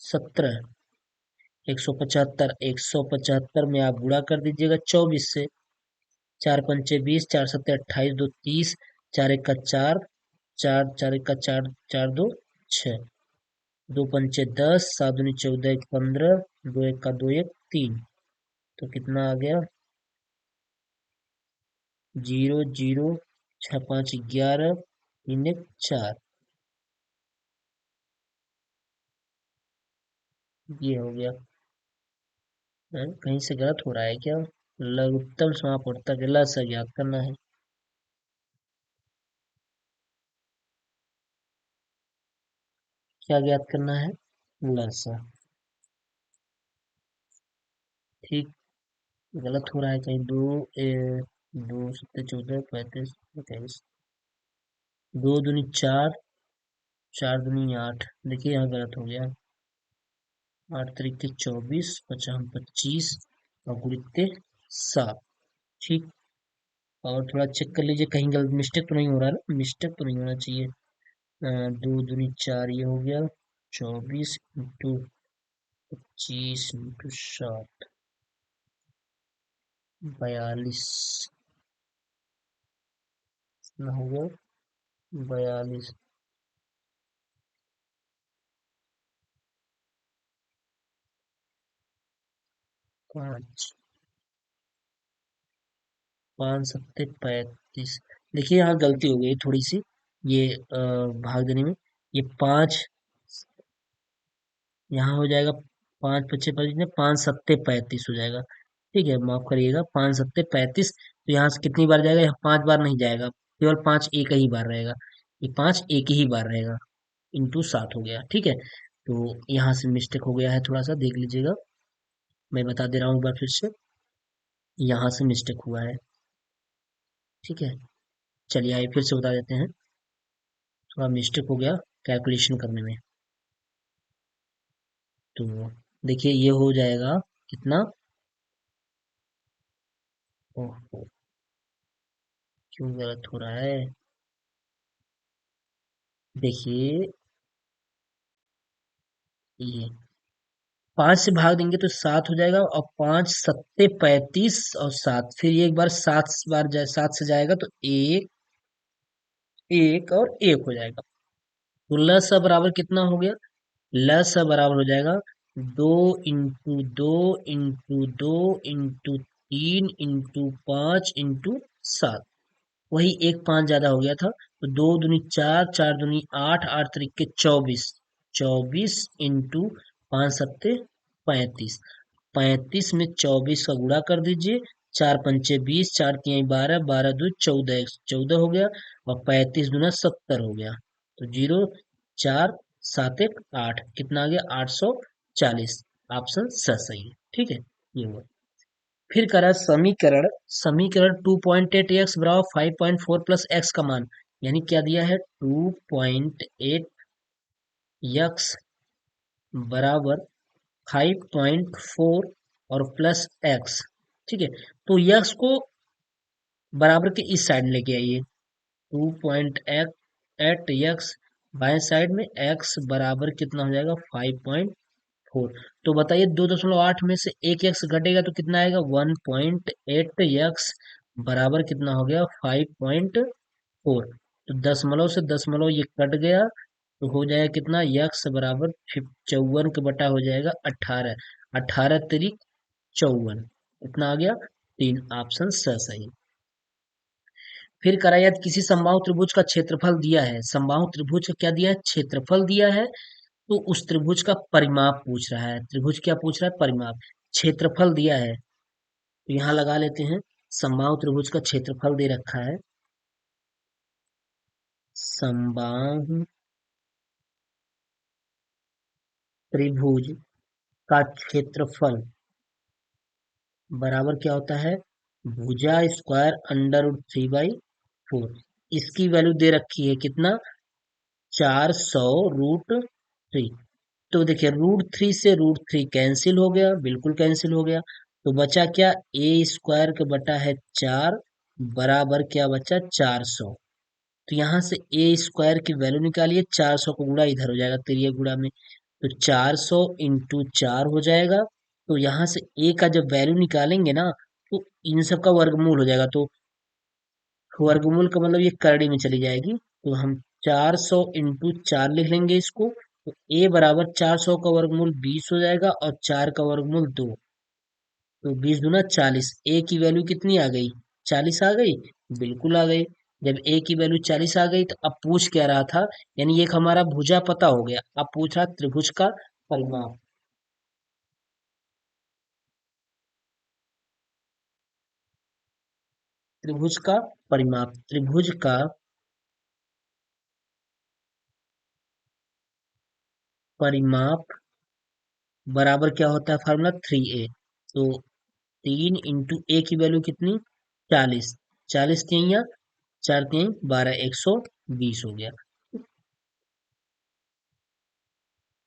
17, 175, 175 में आप गुणा कर दीजिएगा 24 से। 4 पंचे 20, 4 सत्ते 28, दो 30, 4 एक का 4, 4 4 एक का 4, 4 2 6, दो पंचे 10, 7 दूनी 14, 1 15, दो एक का 2 1 3। तो कितना आ गया, 0 0, 6 5 11, 3 1 4। ये हो गया। कहीं से गलत हो रहा है क्या, लघुत्तम समापवर्तक ल से ज्ञात करना है। क्या ज्ञात करना है? लसा। ठीक। गलत हो रहा है कहीं। दो सत्ते 14, 35, 27। दो दूनी 4, 4 दूनी 8। देखिए यहाँ गलत हो गया। 8 तरीके 24, 55, 25 और गुणित्ते 7। ठीक। और थोड़ा चेक कर लीजिए कहीं गलत मिस्टेक तो नहीं हो रहा है ना, मिस्टेक तो नहीं होना चाहिए। 2 दूनी 4 ये हो गया। 24 × 25 × 7, 42। कितना हो गया? 42। 5, 5 × 7 = 35। देखिए यहाँ गलती हो गई थोड़ी सी। ये भाग देने में। ये 5 यहाँ हो जाएगा। 5 × 5 = 25, 5 × 7 = 35 हो जाएगा। ठीक है, माफ करिएगा। 5 × 7 = 35। तो यहाँ से कितनी बार जाएगा? यहाँ 5 बार नहीं जाएगा, केवल 5 एक ही बार रहेगा। ये 5 एक ही बार रहेगा। इंटू 7 हो गया। ठीक है, तो यहाँ से मिस्टेक हो गया है, थोड़ा सा देख लीजिएगा। मैं बता दे रहा हूँ एक बार फिर से। यहाँ से मिस्टेक हुआ है। ठीक है, चलिए आइए फिर से बता देते हैं। थोड़ा मिस्टेक हो गया कैलकुलेशन करने में। तो देखिए ये हो जाएगा कितना। ओह, क्यों गलत हो रहा है? देखिए ये 5 से भाग देंगे तो 7 हो जाएगा, और 5 × 7 = 35 और 7 फिर ये एक बार 7 बार जाए, 7 से जाएगा तो एक, एक और एक हो जाएगा। तो लसा बराबर कितना हो गया? लसा बराबर हो जाएगा 2 × 2 × 2 × 3 × 5 × 7। वही एक 5 ज्यादा हो गया था, तो 2 दूनी 4, 4 दूनी 8, 8 तरीके 24। 24 × 5 × 7 = 35। 35 में 24 का गुणा कर दीजिए। 4 × 5 = 20, 4 × 3 = 12, 12 × 2 = 14, 14 हो गया। और 35 दूना 70 हो गया। तो 0, 4, 7, 1, 8 कितना आ गया? 840। ऑप्शन स सही है। ठीक है, ये हुआ। फिर करा समीकरण। समीकरण 2.8 x बराबर 5.4 प्लस एक्स का मान। यानी क्या दिया है? 2.8 x बराबर 5.4 और प्लस एक्स। ठीक है, तो यक्स को बराबर के इस साइड लेके आइए। 2.8 x बाएं साइड में, एक्स बराबर कितना हो जाएगा? 5.4। तो बताइए 2.8 में से एक एक्स घटेगा तो कितना आएगा? 1.8 x बराबर कितना हो गया? 5.4। तो दशमलव से दशमलव ये कट गया, तो हो जाएगा कितना? यक्स बराबर 54 के बटा हो जाएगा 18। 18 × 3 = 54। इतना आ गया 3। ऑप्शन स सही। फिर करा यदि किसी समबाहु त्रिभुज का क्षेत्रफल दिया है। समबाहु त्रिभुज का क्या दिया है? क्षेत्रफल दिया है। तो उस त्रिभुज का परिमाप पूछ रहा है। त्रिभुज क्या पूछ रहा है? परिमाप। क्षेत्रफल दिया है, तो यहाँ लगा लेते हैं। समबाहु त्रिभुज का क्षेत्रफल दे रखा है। समबाहु त्रिभुज का क्षेत्रफल बराबर क्या होता है? भुजा स्क्वायर √3/4। इसकी वैल्यू दे रखी है कितना? 400√3। तो देखिए √3 से √3 कैंसिल हो गया, बिल्कुल कैंसिल हो गया। तो बचा क्या? a² का बटा है 4 बराबर क्या बचा? 400। तो यहाँ से a² की वैल्यू निकालिए। 400 का गुणा इधर हो जाएगा, तिरिय गुणा में। तो 400 × 4 हो जाएगा। तो यहाँ से a का जब वैल्यू निकालेंगे ना, तो इन सब का वर्गमूल हो जाएगा। तो वर्गमूल का मतलब ये करड़ी में चली जाएगी। तो हम 400 × 4 लिख लेंगे इसको। तो a बराबर 400 का वर्गमूल 20 हो जाएगा, और 4 का वर्गमूल 2। तो 20 दूना 40। ए की वैल्यू कितनी आ गई? 40 आ गई। बिल्कुल आ गई। जब ए की वैल्यू 40 आ गई, तो अब पूछ क्या रहा था? यानी एक हमारा भुजा पता हो गया। अब पूछ रहा त्रिभुज का परिमाप। त्रिभुज का परिमाप। त्रिभुज का परिमाप बराबर क्या होता है फार्मूला 3a। तो 3 × a की वैल्यू कितनी 40। 40 तिहैया 4 तिहाई 12 120 हो गया।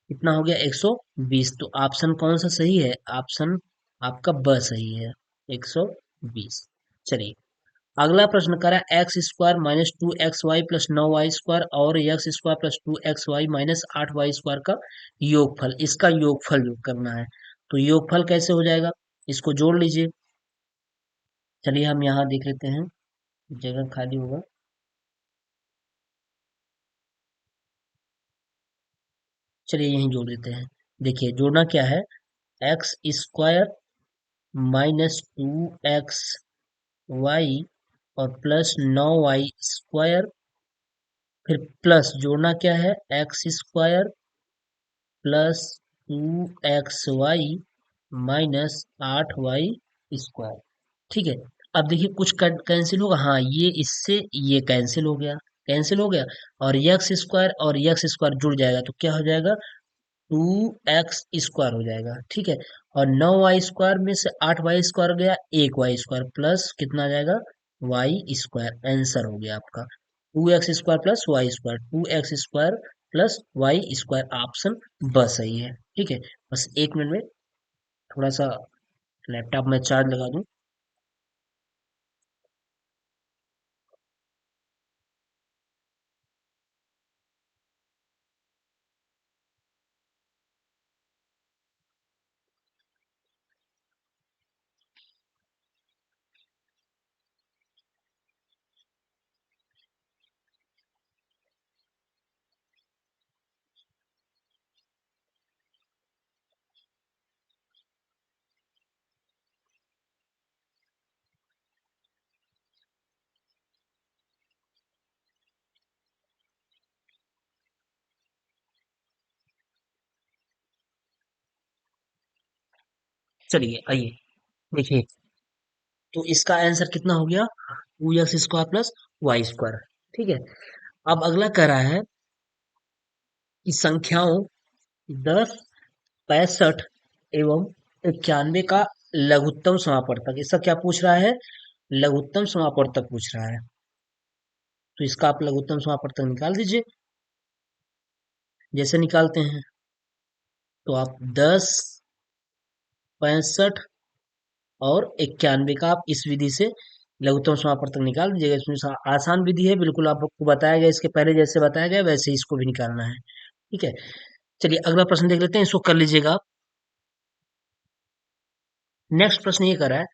कितना हो गया 120। तो ऑप्शन कौन सा सही है? ऑप्शन आपका ब सही है 120। चलिए अगला प्रश्न करा x square minus 2xy plus 9y² और x square plus 2xy minus 8y² का योगफल। इसका योगफल योग करना है। तो योगफल कैसे हो जाएगा? इसको जोड़ लीजिए। चलिए हम यहाँ देख लेते हैं, जगह खाली होगा। चलिए यहीं जोड़ देते हैं। देखिए जोड़ना क्या है, एक्स स्क्वायर माइनस 2xy और प्लस 9y²। फिर प्लस जोड़ना क्या है, x square plus 2xy minus 8y²। ठीक है। अब देखिए कुछ कैंसिल होगा, हाँ ये इससे ये कैंसिल हो गया, कैंसिल हो गया। और एक्स स्क्वायर और एक्स स्क्वायर जुड़ जाएगा तो क्या हो जाएगा 2x² हो जाएगा। ठीक है। और 9y² में से 8y² गया, 1y² प्लस कितना आ जाएगा y²। आंसर हो गया आपका 2x² plus y²। 2x² plus y²। Option बस सही है। ठीक है। बस 1 मिनट में थोड़ा सा लैपटॉप में चार्ज लगा दूं। चलिए आइए देखिए, तो इसका आंसर कितना हो गया 2x² प्लस y²। ठीक है। अब अगला कह रहा है कि संख्याओं 10, 65 एवं 91 का लघुत्तम समापवर्तक। इसका क्या पूछ रहा है? लघुत्तम समापवर्तक पूछ रहा है। तो इसका आप लघुत्तम समापवर्तक निकाल दीजिए। जैसे निकालते हैं तो आप 10, 65 और 91 का आप इस विधि से लघुत्तम समापवर्तक निकाल दीजिएगा। इसमें आसान विधि है, बिल्कुल आपको बताया गया, इसके पहले जैसे बताया गया वैसे ही इसको भी निकालना है। ठीक है। चलिए अगला प्रश्न देख लेते हैं, इसको कर लीजिएगा आप। नेक्स्ट प्रश्न ये कर रहा है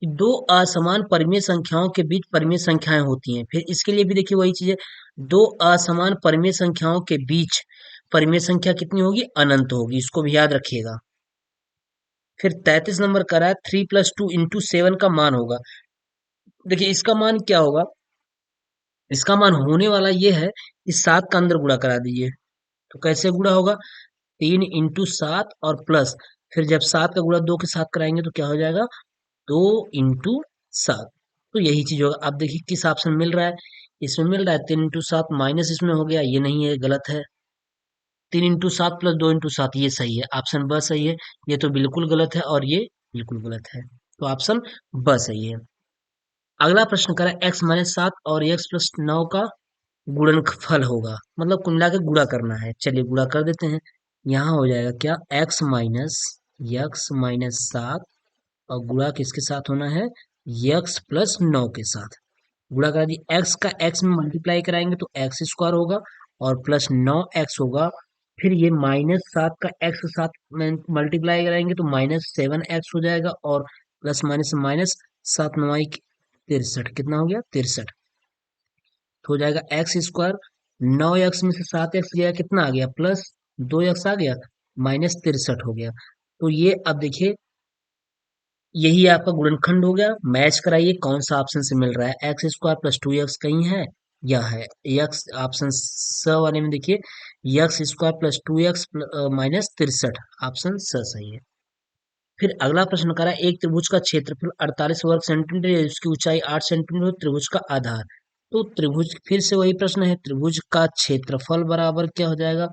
कि दो असमान परिमेय संख्याओं के बीच परिमेय संख्याएं होती हैं। फिर इसके लिए भी देखिए वही चीज है, दो असमान परिमेय संख्याओं के बीच परिमेय संख्या कितनी होगी? अनंत होगी। इसको भी याद रखिएगा। फिर 33 नंबर का रहा है 3 + 2 × 7 का मान होगा। देखिए इसका मान क्या होगा, इसका मान होने वाला ये है कि 7 का अंदर गुणा करा दीजिए। तो कैसे गुणा होगा, 3 × 7 और प्लस, फिर जब 7 का गुणा 2 के साथ कराएंगे तो क्या हो जाएगा 2 × 7। तो यही चीज होगा। आप देखिए किस ऑप्शन मिल रहा है, इसमें मिल रहा है 3 × 7 माइनस इसमें हो गया, ये नहीं है, गलत है। 3 × 7 प्लस 2 × 7 ये सही है, ऑप्शन ब सही है। ये तो बिल्कुल गलत है और ये बिल्कुल गलत है। तो ऑप्शन ब सही है। अगला प्रश्न करें x-7 और x + 9 का गुणनफल होगा, मतलब कुल मिला के गुणा करना है। चलिए गुणा कर देते हैं। यहाँ हो जाएगा क्या x-7 और गुणा किसके साथ होना है x + 9 के साथ। गुणा करा दी, x का x में मल्टीप्लाई कराएंगे तो x² होगा और प्लस 9x होगा। फिर ये -7 का x के साथ मल्टीप्लाई कराएंगे तो -7x हो जाएगा और प्लस माइनस माइनस 7 × 9 = 63। कितना हो गया 63। तो हो जाएगा x²। 9x में से 7x गया, कितना आ गया +2x आ गया, -63 हो गया। तो ये अब देखिए यही आपका गुणनखंड हो गया। मैच कराइए कौन सा ऑप्शन से मिल रहा है, x² + 2x कहीं है या है x। ऑप्शन स वाले में देखिए x² + 2x -63, ऑप्शन स सही है। फिर अगला प्रश्न करा एक त्रिभुज का क्षेत्रफल 48 वर्ग सेंटीमीटर है, उसकी ऊंचाई 8 सेंटीमीटर हो, त्रिभुज का आधार। तो त्रिभुज फिर से वही प्रश्न है, त्रिभुज का क्षेत्रफल बराबर क्या हो जाएगा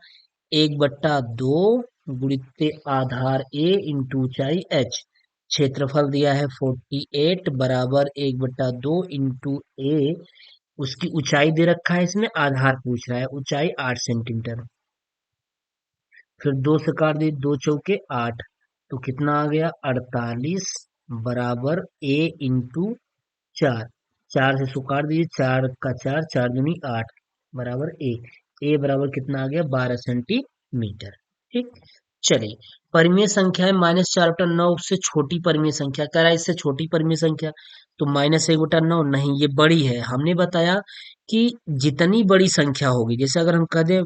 1/2 गुणित आधार ए इंटू ऊंचाई एच। क्षेत्रफल दिया है 48 बराबर 1/2 इंटू ए। उसकी ऊंचाई दे रखा है, इसमें आधार पूछ रहा है, ऊंचाई 8 सेंटीमीटर। फिर दो से काट दी, 2 चौके 8, तो कितना आ गया 48 बराबर ए इंटू 4। 4 से इसको काट दीजिए, 4 का 4, 4 दूनी 8 बराबर ए बराबर कितना आ गया 12 सेंटीमीटर। ठीक। चलिए, परिमेय संख्या है -4/9 से छोटी परिमेय संख्या, कह रहा है इससे छोटी परिमेय संख्या, तो -1/9 नहीं, ये बड़ी है। हमने बताया कि जितनी बड़ी संख्या होगी, जैसे अगर हम कह दें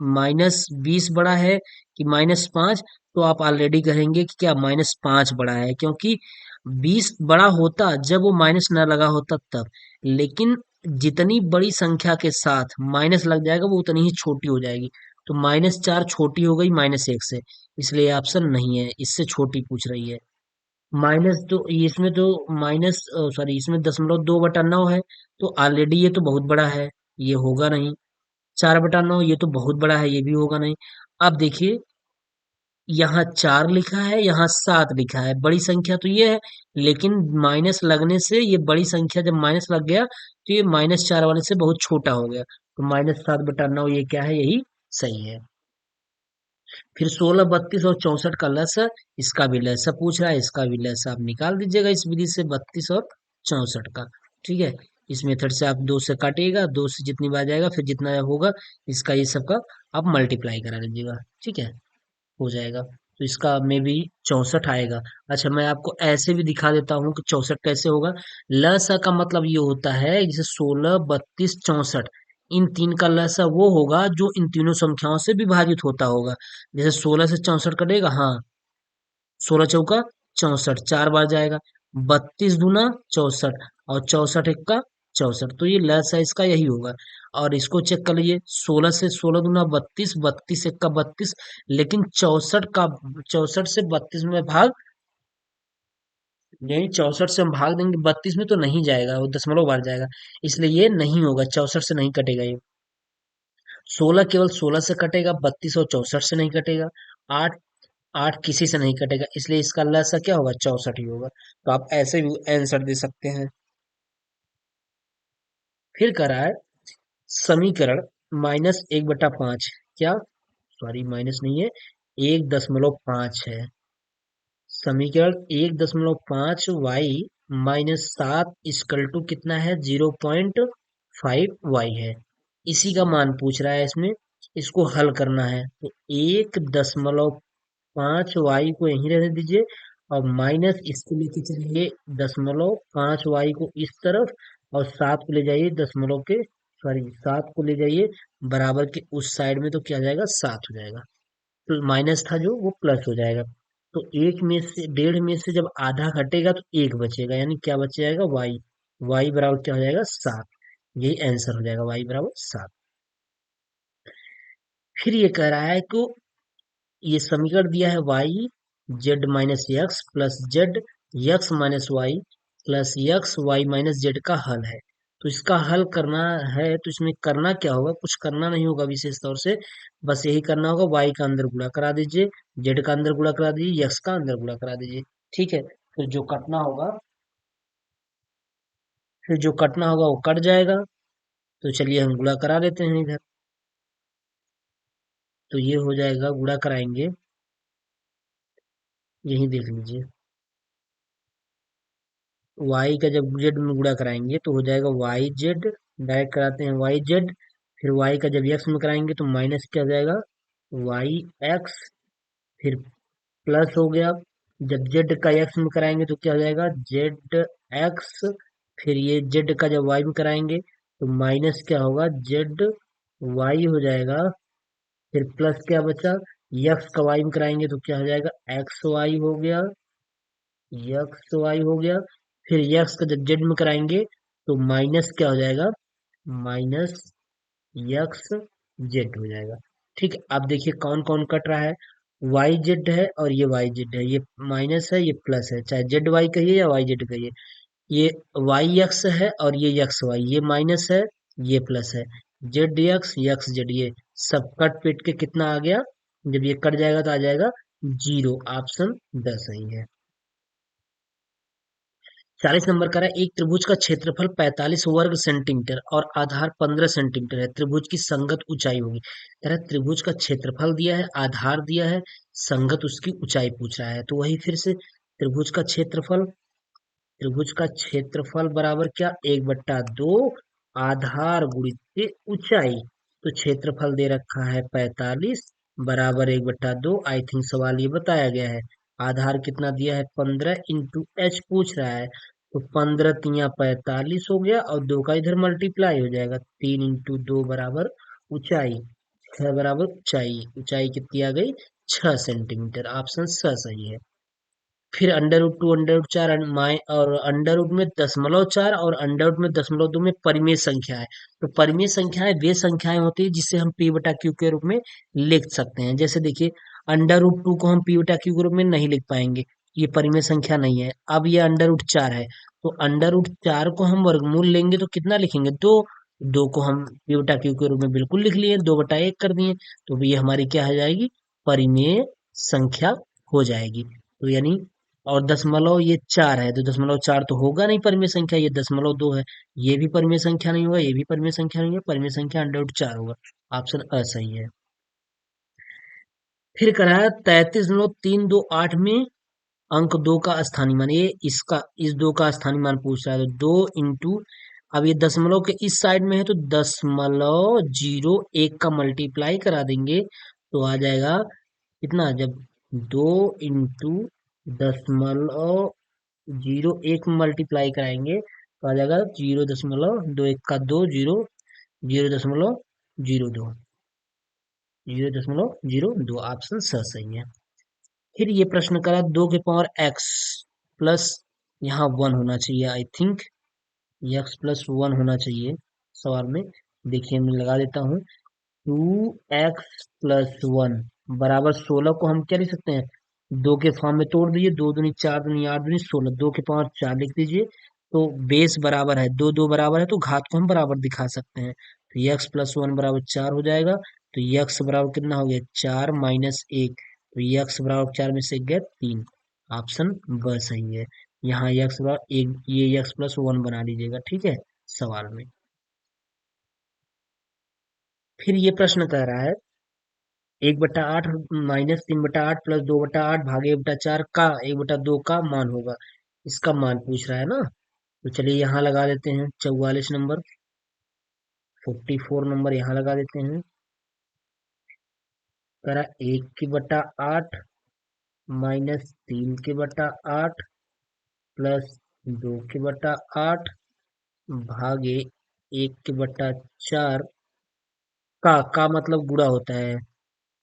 -20 बड़ा है कि -5, तो आप ऑलरेडी कहेंगे कि क्या -5 बड़ा है, क्योंकि 20 बड़ा होता जब वो माइनस ना लगा होता तब। लेकिन जितनी बड़ी संख्या के साथ माइनस लग जाएगा वो उतनी ही छोटी हो जाएगी। तो -4 छोटी हो गई -1 से, इसलिए ऑप्शन नहीं है, इससे छोटी पूछ रही है। माइनस तो इसमें तो माइनस सॉरी, इसमें 0.2/9 है, तो ऑलरेडी ये तो बहुत बड़ा है, ये होगा नहीं। 4/9 ये तो बहुत बड़ा है, ये भी होगा नहीं। अब देखिए, यहाँ 4 लिखा है, यहाँ 7 लिखा है, बड़ी संख्या तो ये है, लेकिन माइनस लगने से ये बड़ी संख्या जब माइनस लग गया तो ये -4 वाले से बहुत छोटा हो गया, तो -7/9 ये क्या है, यही सही है। फिर 16, 32 और 64 का लसा, इसका भी लसा पूछ रहा है, इसका भी लसा आप निकाल दीजिएगा इस विधि से, 32 और 64 का। ठीक है, इस मेथड से आप 2 से काटिएगा, 2 से जितनी बार जाएगा फिर जितना होगा इसका ये सबका आप मल्टीप्लाई करा लीजिएगा। ठीक है, हो जाएगा, तो इसका में भी 64 आएगा। अच्छा, मैं आपको ऐसे भी दिखा देता हूँ कि 64 कैसे होगा। लसा का मतलब ये होता है, जैसे 16, 32, 64, इन तीन का लसा वो होगा जो इन तीनों संख्याओं से विभाजित होता होगा। जैसे 16 से 64 कटेगा, हाँ, 16 चौका 64, 4 बार जाएगा, 32 दूना 64 और 64 एक्का 64, तो ये लसा इसका यही होगा। और इसको चेक कर लीजिए, 16 से 16 दूना 32, 32 एक्का 32, लेकिन 64 से 32 में भाग, नहीं, 64 से हम भाग देंगे 32 में तो नहीं जाएगा, वो दशमलव बार जाएगा, इसलिए ये नहीं होगा, 64 से नहीं कटेगा ये। 16 केवल 16 से कटेगा, 32 और 64 से नहीं कटेगा, 8 8 किसी से नहीं कटेगा, इसलिए इसका लसा क्या होगा, 64 ही होगा। तो आप ऐसे भी आंसर दे सकते हैं। फिर करा है समीकरण -1/5, क्या, सॉरी माइनस नहीं है, 1.5 है। समीकरण 1.5 वाई -7 इक्वल टू कितना है, 0.5 वाई है। इसी का मान पूछ रहा है इसमें, इसको हल करना है, तो 1.5 वाई को यहीं रहने दीजिए, और माइनस इसको लेके चलिए 0.5 वाई को इस तरफ, और 7 को ले जाइए दशमलव के, सॉरी 7 को ले जाइए बराबर के उस साइड में, तो क्या आ जाएगा 7 हो जाएगा। तो माइनस था जो वो प्लस हो जाएगा। तो एक में से, डेढ़ में से जब आधा घटेगा तो एक बचेगा, यानी क्या बच जाएगा, वाई। वाई बराबर क्या हो जाएगा, 7। यही आंसर हो जाएगा, वाई बराबर 7। फिर ये कह रहा है कि ये समीकरण दिया है y z-x plus z x minus y plus x y minus z का हल है। तो इसका हल करना है, तो इसमें करना क्या होगा, कुछ करना नहीं होगा विशेष तौर से, बस यही करना होगा, वाई का अंदर गुणा करा दीजिए, जेड का अंदर गुणा करा दीजिए, एक्स का अंदर गुणा करा दीजिए। ठीक है, फिर जो कटना होगा वो कट जाएगा। तो चलिए हम गुणा करा लेते हैं इधर, तो ये हो जाएगा, गुणा कराएंगे, यही देख लीजिए, वाई का जब जेड में गुणा कराएंगे तो हो जाएगा वाई जेड, डायरेक्ट कराते हैं वाई जेड। फिर वाई का जब एक्स में कराएंगे तो माइनस क्या हो जाएगा, वाई एक्स। फिर प्लस हो गया, जब जेड का एक्स में कराएंगे तो क्या हो जाएगा, जेड एक्स। फिर ये जेड का जब वाई में कराएंगे तो माइनस क्या होगा, जेड वाई हो जाएगा। फिर प्लस क्या बचा, एक्स का वाई में कराएंगे तो क्या हो जाएगा, एक्स वाई हो गया, एक्स वाई हो गया। फिर एक्स का जब जेड में कराएंगे तो माइनस क्या हो जाएगा, माइनस एक्स जेड हो जाएगा। ठीक है, अब देखिए कौन कौन कट रहा है, वाई जेड है और ये वाई जेड है, ये माइनस है ये प्लस है, चाहे जेड वाई कहिए या वाई जेड कहिए। ये वाई एक्स है और ये एक्स वाई, ये माइनस है ये प्लस है, जेड एक्स जेड ये सब कट पिट के कितना आ गया, जब ये कट जाएगा तो आ जाएगा 0। ऑप्शन द सही है। 40 नंबर का है, एक त्रिभुज का क्षेत्रफल 45 वर्ग सेंटीमीटर और आधार 15 सेंटीमीटर है, त्रिभुज की संगत ऊंचाई होगी। कह रहा है त्रिभुज का क्षेत्रफल दिया है, आधार दिया है, संगत उसकी ऊंचाई पूछ रहा है। तो वही फिर से त्रिभुज का क्षेत्रफल बराबर क्या, 1/2 आधार गुणित के ऊंचाई। तो क्षेत्रफल दे रखा है 45 बराबर 1/2। आई थिंक सवाल ये बताया गया है। आधार कितना दिया है 15 इंटू एच पूछ रहा है। तो 15 तिया 45 हो गया और 2 का इधर मल्टीप्लाई हो जाएगा। 3 इंटू 2 बराबर ऊंचाई, 6 बराबर ऊंचाई, ऊंचाई कितनी आ गई 6 सेंटीमीटर। ऑप्शन स सही है। फिर अंडर रूट 2 अंडर रूट 4 और अंडर रूट में 0.4 और अंडर रूट में 0.2 में परिमेय संख्या है। तो परिमेय संख्याएं वे संख्याएं होती है जिसे हम p बटा क्यू के रूप में लिख सकते हैं। जैसे देखिए अंडर रूट 2 को हम p बटा क्यू के रूप में नहीं लिख पाएंगे, ये परिमेय संख्या नहीं है। अब ये अंडर रूट 4 है, तो अंडर रूट 4 को हम वर्गमूल लेंगे तो कितना लिखेंगे 2। 2 को हम p बटा क्यू के रूप में बिल्कुल लिख लिए, 2/1 कर दिए। तो ये हमारी क्या हो जाएगी, परिमेय संख्या हो जाएगी। तो यानी और दशमलव ये 4 है, तो 0.4 तो होगा नहीं परिमेय संख्या, ये 0.2 है। ये भी परिमेय संख्या नहीं होगा, ये भी परिमेय संख्या नहीं है, परिमेय संख्या अंडर रूट 4 होगा। ऑप्शन अ सही है। फिर कराया 33.328 में अंक 2 का स्थानीय मान, ये इसका इस 2 का स्थानीय मान पूछ रहा है। तो 2 इंटू, अब ये दशमलव के इस साइड में है तो 0.01 का मल्टीप्लाई करा देंगे तो आ जाएगा कितना, जब 2 इंटू 0.01 मल्टीप्लाई कराएंगे तो आ जाएगा 0.21 का 2, 0.02, 0.02। ऑप्शन स सही है। फिर ये प्रश्न करा 2 के पावर एक्स प्लस, यहाँ 1 होना चाहिए आई थिंक, एक्स प्लस 1 होना चाहिए सवाल में। देखिए मैं लगा देता हूँ, 2x+1 बराबर 16 को हम क्या लिख सकते हैं, 2 के फॉर्म में तोड़ दीजिए, 2 दूनी 4 दूनी 8 दूनी 16, 2 के पावर 4 लिख दीजिए। तो बेस बराबर है, दो दो बराबर है तो घात को हम बराबर दिखा सकते हैं। तो x+1 बराबर 4 हो जाएगा। तो x बराबर कितना हो गया 4 माइनस 1, तो x बराबर 4 में से 1 गया 3। ऑप्शन ब सही है। यहाँ x बराबर 1, ये x+1 बना लीजिएगा, ठीक है सवाल में। फिर ये प्रश्न कह रहा है 1/8 माइनस 3/8 प्लस 2/8 भागे 1/4 का 1/2 का मान होगा। इसका मान पूछ रहा है ना। तो चलिए यहाँ लगा देते हैं 44 नंबर, 44 नंबर यहाँ लगा देते हैं। करा 1/8 माइनस 3/8 प्लस 2/8 भागे 1/4 का मतलब गुणा होता है,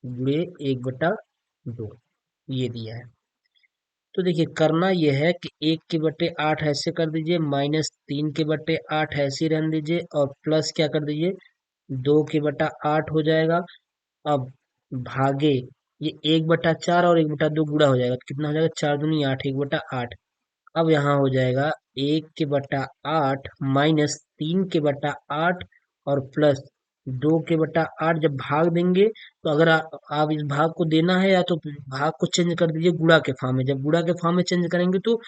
गुणे 1/2 ये दिया है। तो देखिए करना यह है कि 1/8 ऐसे कर दीजिए, माइनस 3/8 ऐसे ही रहने दीजिए और प्लस क्या कर दीजिए 2/8 हो जाएगा। अब भागे ये 1/4 और 1/2 गुणा हो जाएगा तो कितना हो जाएगा 4 दूनी 8, 1/8। अब यहाँ हो जाएगा 1/8 माइनस 3/8 और प्लस 2/8। जब भाग देंगे तो अगर आप इस भाग को देना है या तो भाग को चेंज कर दीजिए गुणा के फॉर्म में। जब गुणा के फॉर्म में चेंज करेंगे तो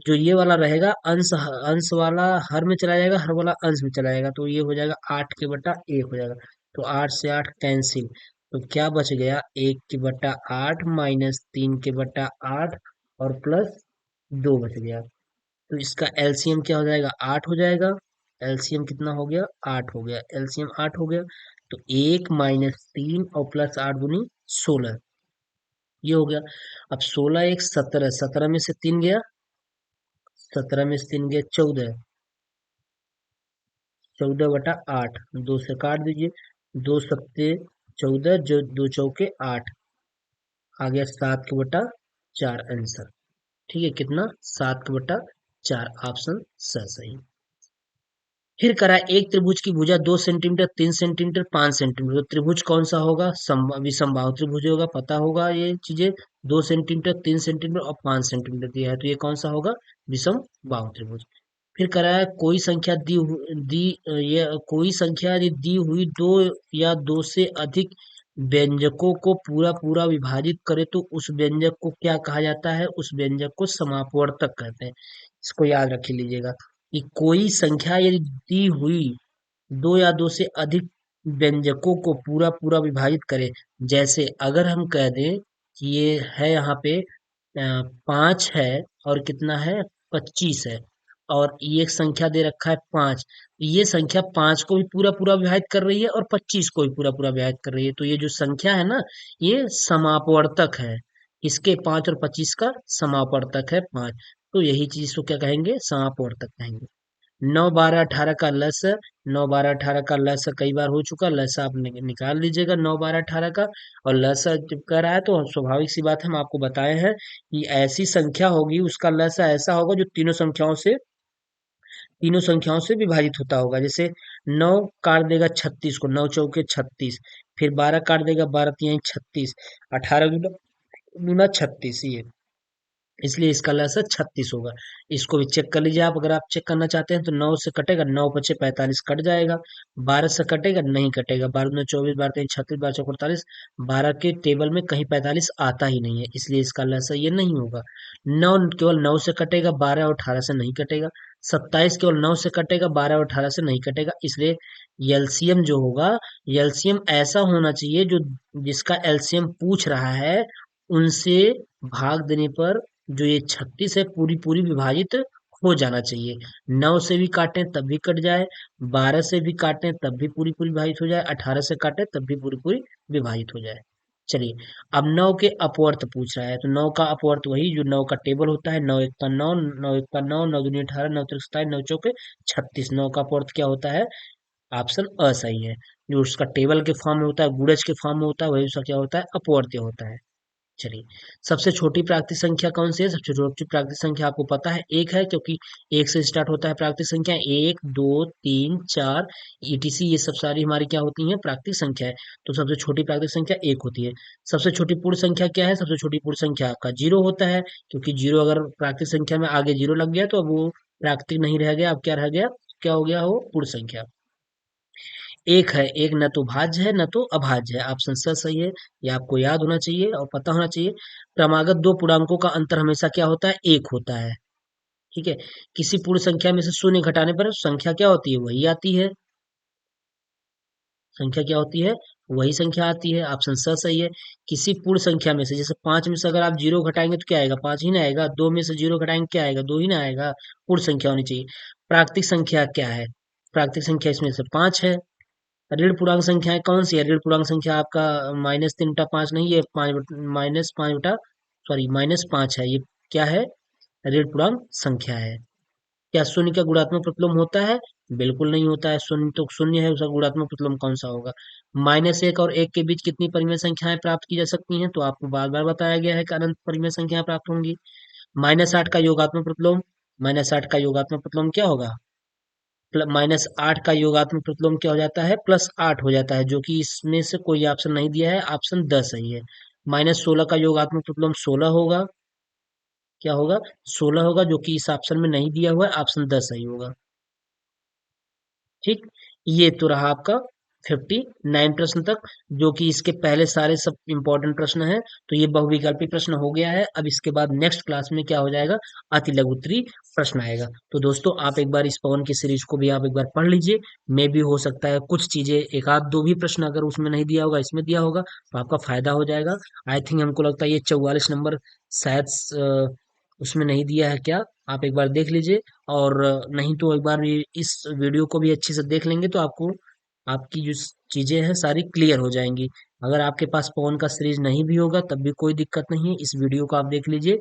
जो ये वाला रहेगा अंश, अंश वाला हर में चला जाएगा, हर वाला अंश में चला जाएगा। तो ये हो जाएगा 8/1 हो जाएगा। तो 8 से 8 कैंसिल, तो क्या बच गया 1/8 माइनस 3/8 और प्लस 2 बच गया। तो इसका एलसीएम क्या हो जाएगा 8 हो जाएगा। एलसीएम कितना हो गया 8 हो गया, एलसीएम 8 हो गया। तो 1 माइनस 3 और प्लस 8 दूनी 16, ये हो गया। अब 16 1 17, 17 में से 3 गया, 17 में से 3 गया 14, 14/8, 2 से काट दीजिए, 2 सत्ते 14, जो 2 चौके 8, आ गया 7/4 आंसर। ठीक है कितना 7/4, ऑप्शन सही। फिर करा एक त्रिभुज की भुजा 2 सेंटीमीटर 3 सेंटीमीटर 5 सेंटीमीटर। तो त्रिभुज कौन सा होगा, विषमबाहु त्रिभुज होगा, पता होगा ये चीजें। 2 सेंटीमीटर 3 सेंटीमीटर और 5 सेंटीमीटर दिया है तो ये कौन सा होगा, विषम बाहु त्रिभुज। फिर करा है कोई संख्या दी या कोई संख्या यदि दी हुई दो या दो से अधिक व्यंजकों को पूरा पूरा विभाजित करे तो उस व्यंजक को क्या कहा जाता है? उस व्यंजक को समापवर्तक कहते हैं। इसको याद रख लीजिएगा कि कोई संख्या यदि दी हुई दो या दो से अधिक व्यंजकों को पूरा पूरा विभाजित करे, जैसे अगर हम कह दें कि ये है यहाँ पे 5 है और कितना है 25 है, और ये एक संख्या दे रखा है 5, ये संख्या 5 को भी पूरा पूरा विभाजित कर रही है और 25 को भी पूरा पूरा विभाजित कर रही है, तो ये जो संख्या है ना, ये समापवर्तक है। इसके 5 और 25 का समापवर्तक है 5, तो यही चीज को क्या कहेंगे? समापवर्तक कहेंगे। 9 12 18 का लस, 9 12 18 का लस कई बार हो चुका, लस आप निकाल लीजिएगा 9 12 18 का। और लस जब कर रहा है तो स्वाभाविक सी बात है, हम आपको बताए हैं कि ऐसी संख्या होगी उसका लस ऐसा होगा जो तीनों संख्याओं से विभाजित होता होगा। जैसे 9 काट देगा 36 को, 9 चौके 36, फिर 12 काट देगा 12 तिहाई 36, 18 गुना गुना 36, ये इसलिए इसका लसा 36 होगा। इसको भी चेक कर लीजिए आप, अगर आप चेक करना चाहते हैं तो 9 से कटेगा, 9 × 5 = 45 कट जाएगा। 12 से कटेगा, नहीं कटेगा, 12 × 24, 12 × 3 = 36, 12 × 4 = 48। 12 के टेबल में कहीं 45 आता ही नहीं है, इसलिए इसका लसा ये नहीं होगा। 9 केवल 9 से कटेगा, 12 और 18 से नहीं कटेगा। 27 केवल 9 से कटेगा, 12 और 18 से नहीं कटेगा, इसलिए एलसीएम जो होगा, एलसीएम ऐसा होना चाहिए जो जिसका एलसीएम पूछ रहा है उनसे भाग देने पर जो ये 36 है पूरी पूरी विभाजित हो जाना चाहिए। 9 से भी काटें तब भी कट जाए, 12 से भी काटें तब भी पूरी पूरी विभाजित हो जाए, 18 से काटें तब भी पूरी पूरी विभाजित हो जाए। चलिए, अब 9 के अपवर्त पूछ रहा है, तो 9 का अपवर्त वही जो 9 का टेबल होता है, 9 1 का 9, 9 1 का 9, 9 दूनी 18, 9 3 27, 9 चौके 36। 9 का अपवर्त क्या होता है? ऑप्शन अ सही है। जो उसका टेबल के फॉर्म में होता है, गुणज के फॉर्म में होता है, वही उसका क्या होता है? अपवर्त्य होता है। चलिए, सबसे छोटी प्राकृतिक संख्या कौन सी है? सबसे छोटी प्राकृतिक संख्या आपको पता है एक है, क्योंकि एक से स्टार्ट होता है प्राकृतिक संख्या, 1 2 3 4 ईटीसी, ये सब सारी हमारी क्या होती हैं? प्राकृतिक संख्या है। तो सबसे छोटी प्राकृतिक संख्या एक होती है। सबसे छोटी पूर्ण संख्या क्या है? सबसे छोटी पूर्ण संख्या आपका जीरो होता है, क्योंकि जीरो अगर प्राकृतिक संख्या में आगे जीरो लग गया तो अब वो प्राकृतिक नहीं रह गया, अब क्या रह गया? क्या हो गया? वो पूर्ण संख्या। एक है, एक न तो भाज्य है न तो अभाज्य है, ऑप्शन स सही है। ये आपको याद होना चाहिए और पता होना चाहिए। क्रमागत दो पूर्णांकों का अंतर हमेशा क्या होता है? एक होता है। ठीक है। किसी पूर्ण संख्या में से शून्य घटाने पर संख्या क्या होती है? वही आती है। संख्या क्या होती है? वही संख्या आती है, ऑप्शन स सही है। किसी पूर्ण संख्या में से, जैसे 5 में से अगर आप जीरो घटाएंगे तो क्या आएगा? 5 ही ना आएगा। 2 में से जीरो घटाएंगे क्या आएगा? 2 ही ना आएगा। पूर्ण संख्या होनी चाहिए। प्राकृतिक संख्या क्या है? प्राकृतिक संख्या इसमें से 5 है। ऋण पूर्णांक संख्याएं कौन सी है? ऋण पूर्णांक संख्या आपका -3/5 नहीं, ये -5 है। ये क्या है? ऋण पूर्णांक संख्या है। क्या शून्य का गुणात्मक प्रतिलोम होता है? बिल्कुल नहीं होता है। शून्य तो शून्य है, उसका गुणात्मक प्रतिलोम कौन सा होगा? -1 और 1 के बीच कितनी परिमेय संख्याएं प्राप्त की जा सकती हैं? तो आपको बार बार बताया गया है कि अनंत परिमेय संख्याएं प्राप्त होंगी। -8 का योगात्मक प्रतिलोम, क्या होगा? -8 का योगात्मक प्रतिलोम क्या हो जाता है? +8 हो जाता है, जो कि इसमें से कोई ऑप्शन नहीं दिया है, ऑप्शन 10 सही है। -16 का योगात्मक प्रतिलोम 16 होगा। क्या होगा? 16 होगा, जो कि इस ऑप्शन में नहीं दिया हुआ है, ऑप्शन 10 सही होगा। ठीक, ये तो रहा आपका 59 प्रश्न तक, जो कि इसके पहले सारे सब इंपॉर्टेंट प्रश्न हैं। तो ये बहुविकल्पी प्रश्न हो गया है। अब इसके बाद नेक्स्ट क्लास में क्या हो जाएगा? अति लघु उत्तरीय प्रश्न आएगा। तो दोस्तों, आप एक बार इस पवन की सीरीज को भी आप एक बार पढ़ लीजिए। मे भी हो सकता है कुछ चीजें, एक आध दो भी प्रश्न अगर उसमें नहीं दिया होगा, इसमें दिया होगा, तो आपका फायदा हो जाएगा। आई थिंक हमको लगता है ये 44 नंबर शायद उसमें नहीं दिया है क्या? आप एक बार देख लीजिए। और नहीं तो एक बार इस वीडियो को भी अच्छे से देख लेंगे तो आपको आपकी जो चीजें हैं सारी क्लियर हो जाएंगी। अगर आपके पास पवन का सीरीज नहीं भी होगा तब भी कोई दिक्कत नहीं है, इस वीडियो को आप देख लीजिए।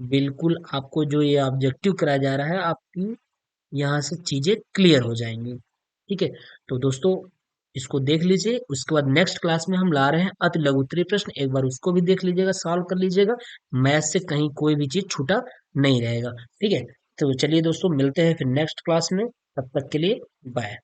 बिल्कुल आपको जो ये ऑब्जेक्टिव कराया जा रहा है, आपकी यहाँ से चीजें क्लियर हो जाएंगी। ठीक है। तो दोस्तों, इसको देख लीजिए। उसके बाद नेक्स्ट क्लास में हम ला रहे हैं अति लघु उत्तरीय प्रश्न, एक बार उसको भी देख लीजिएगा, सॉल्व कर लीजिएगा। मैथ से कहीं कोई भी चीज छूटा नहीं रहेगा। ठीक है। तो चलिए दोस्तों, मिलते हैं फिर नेक्स्ट क्लास में। तब तक के लिए बाय।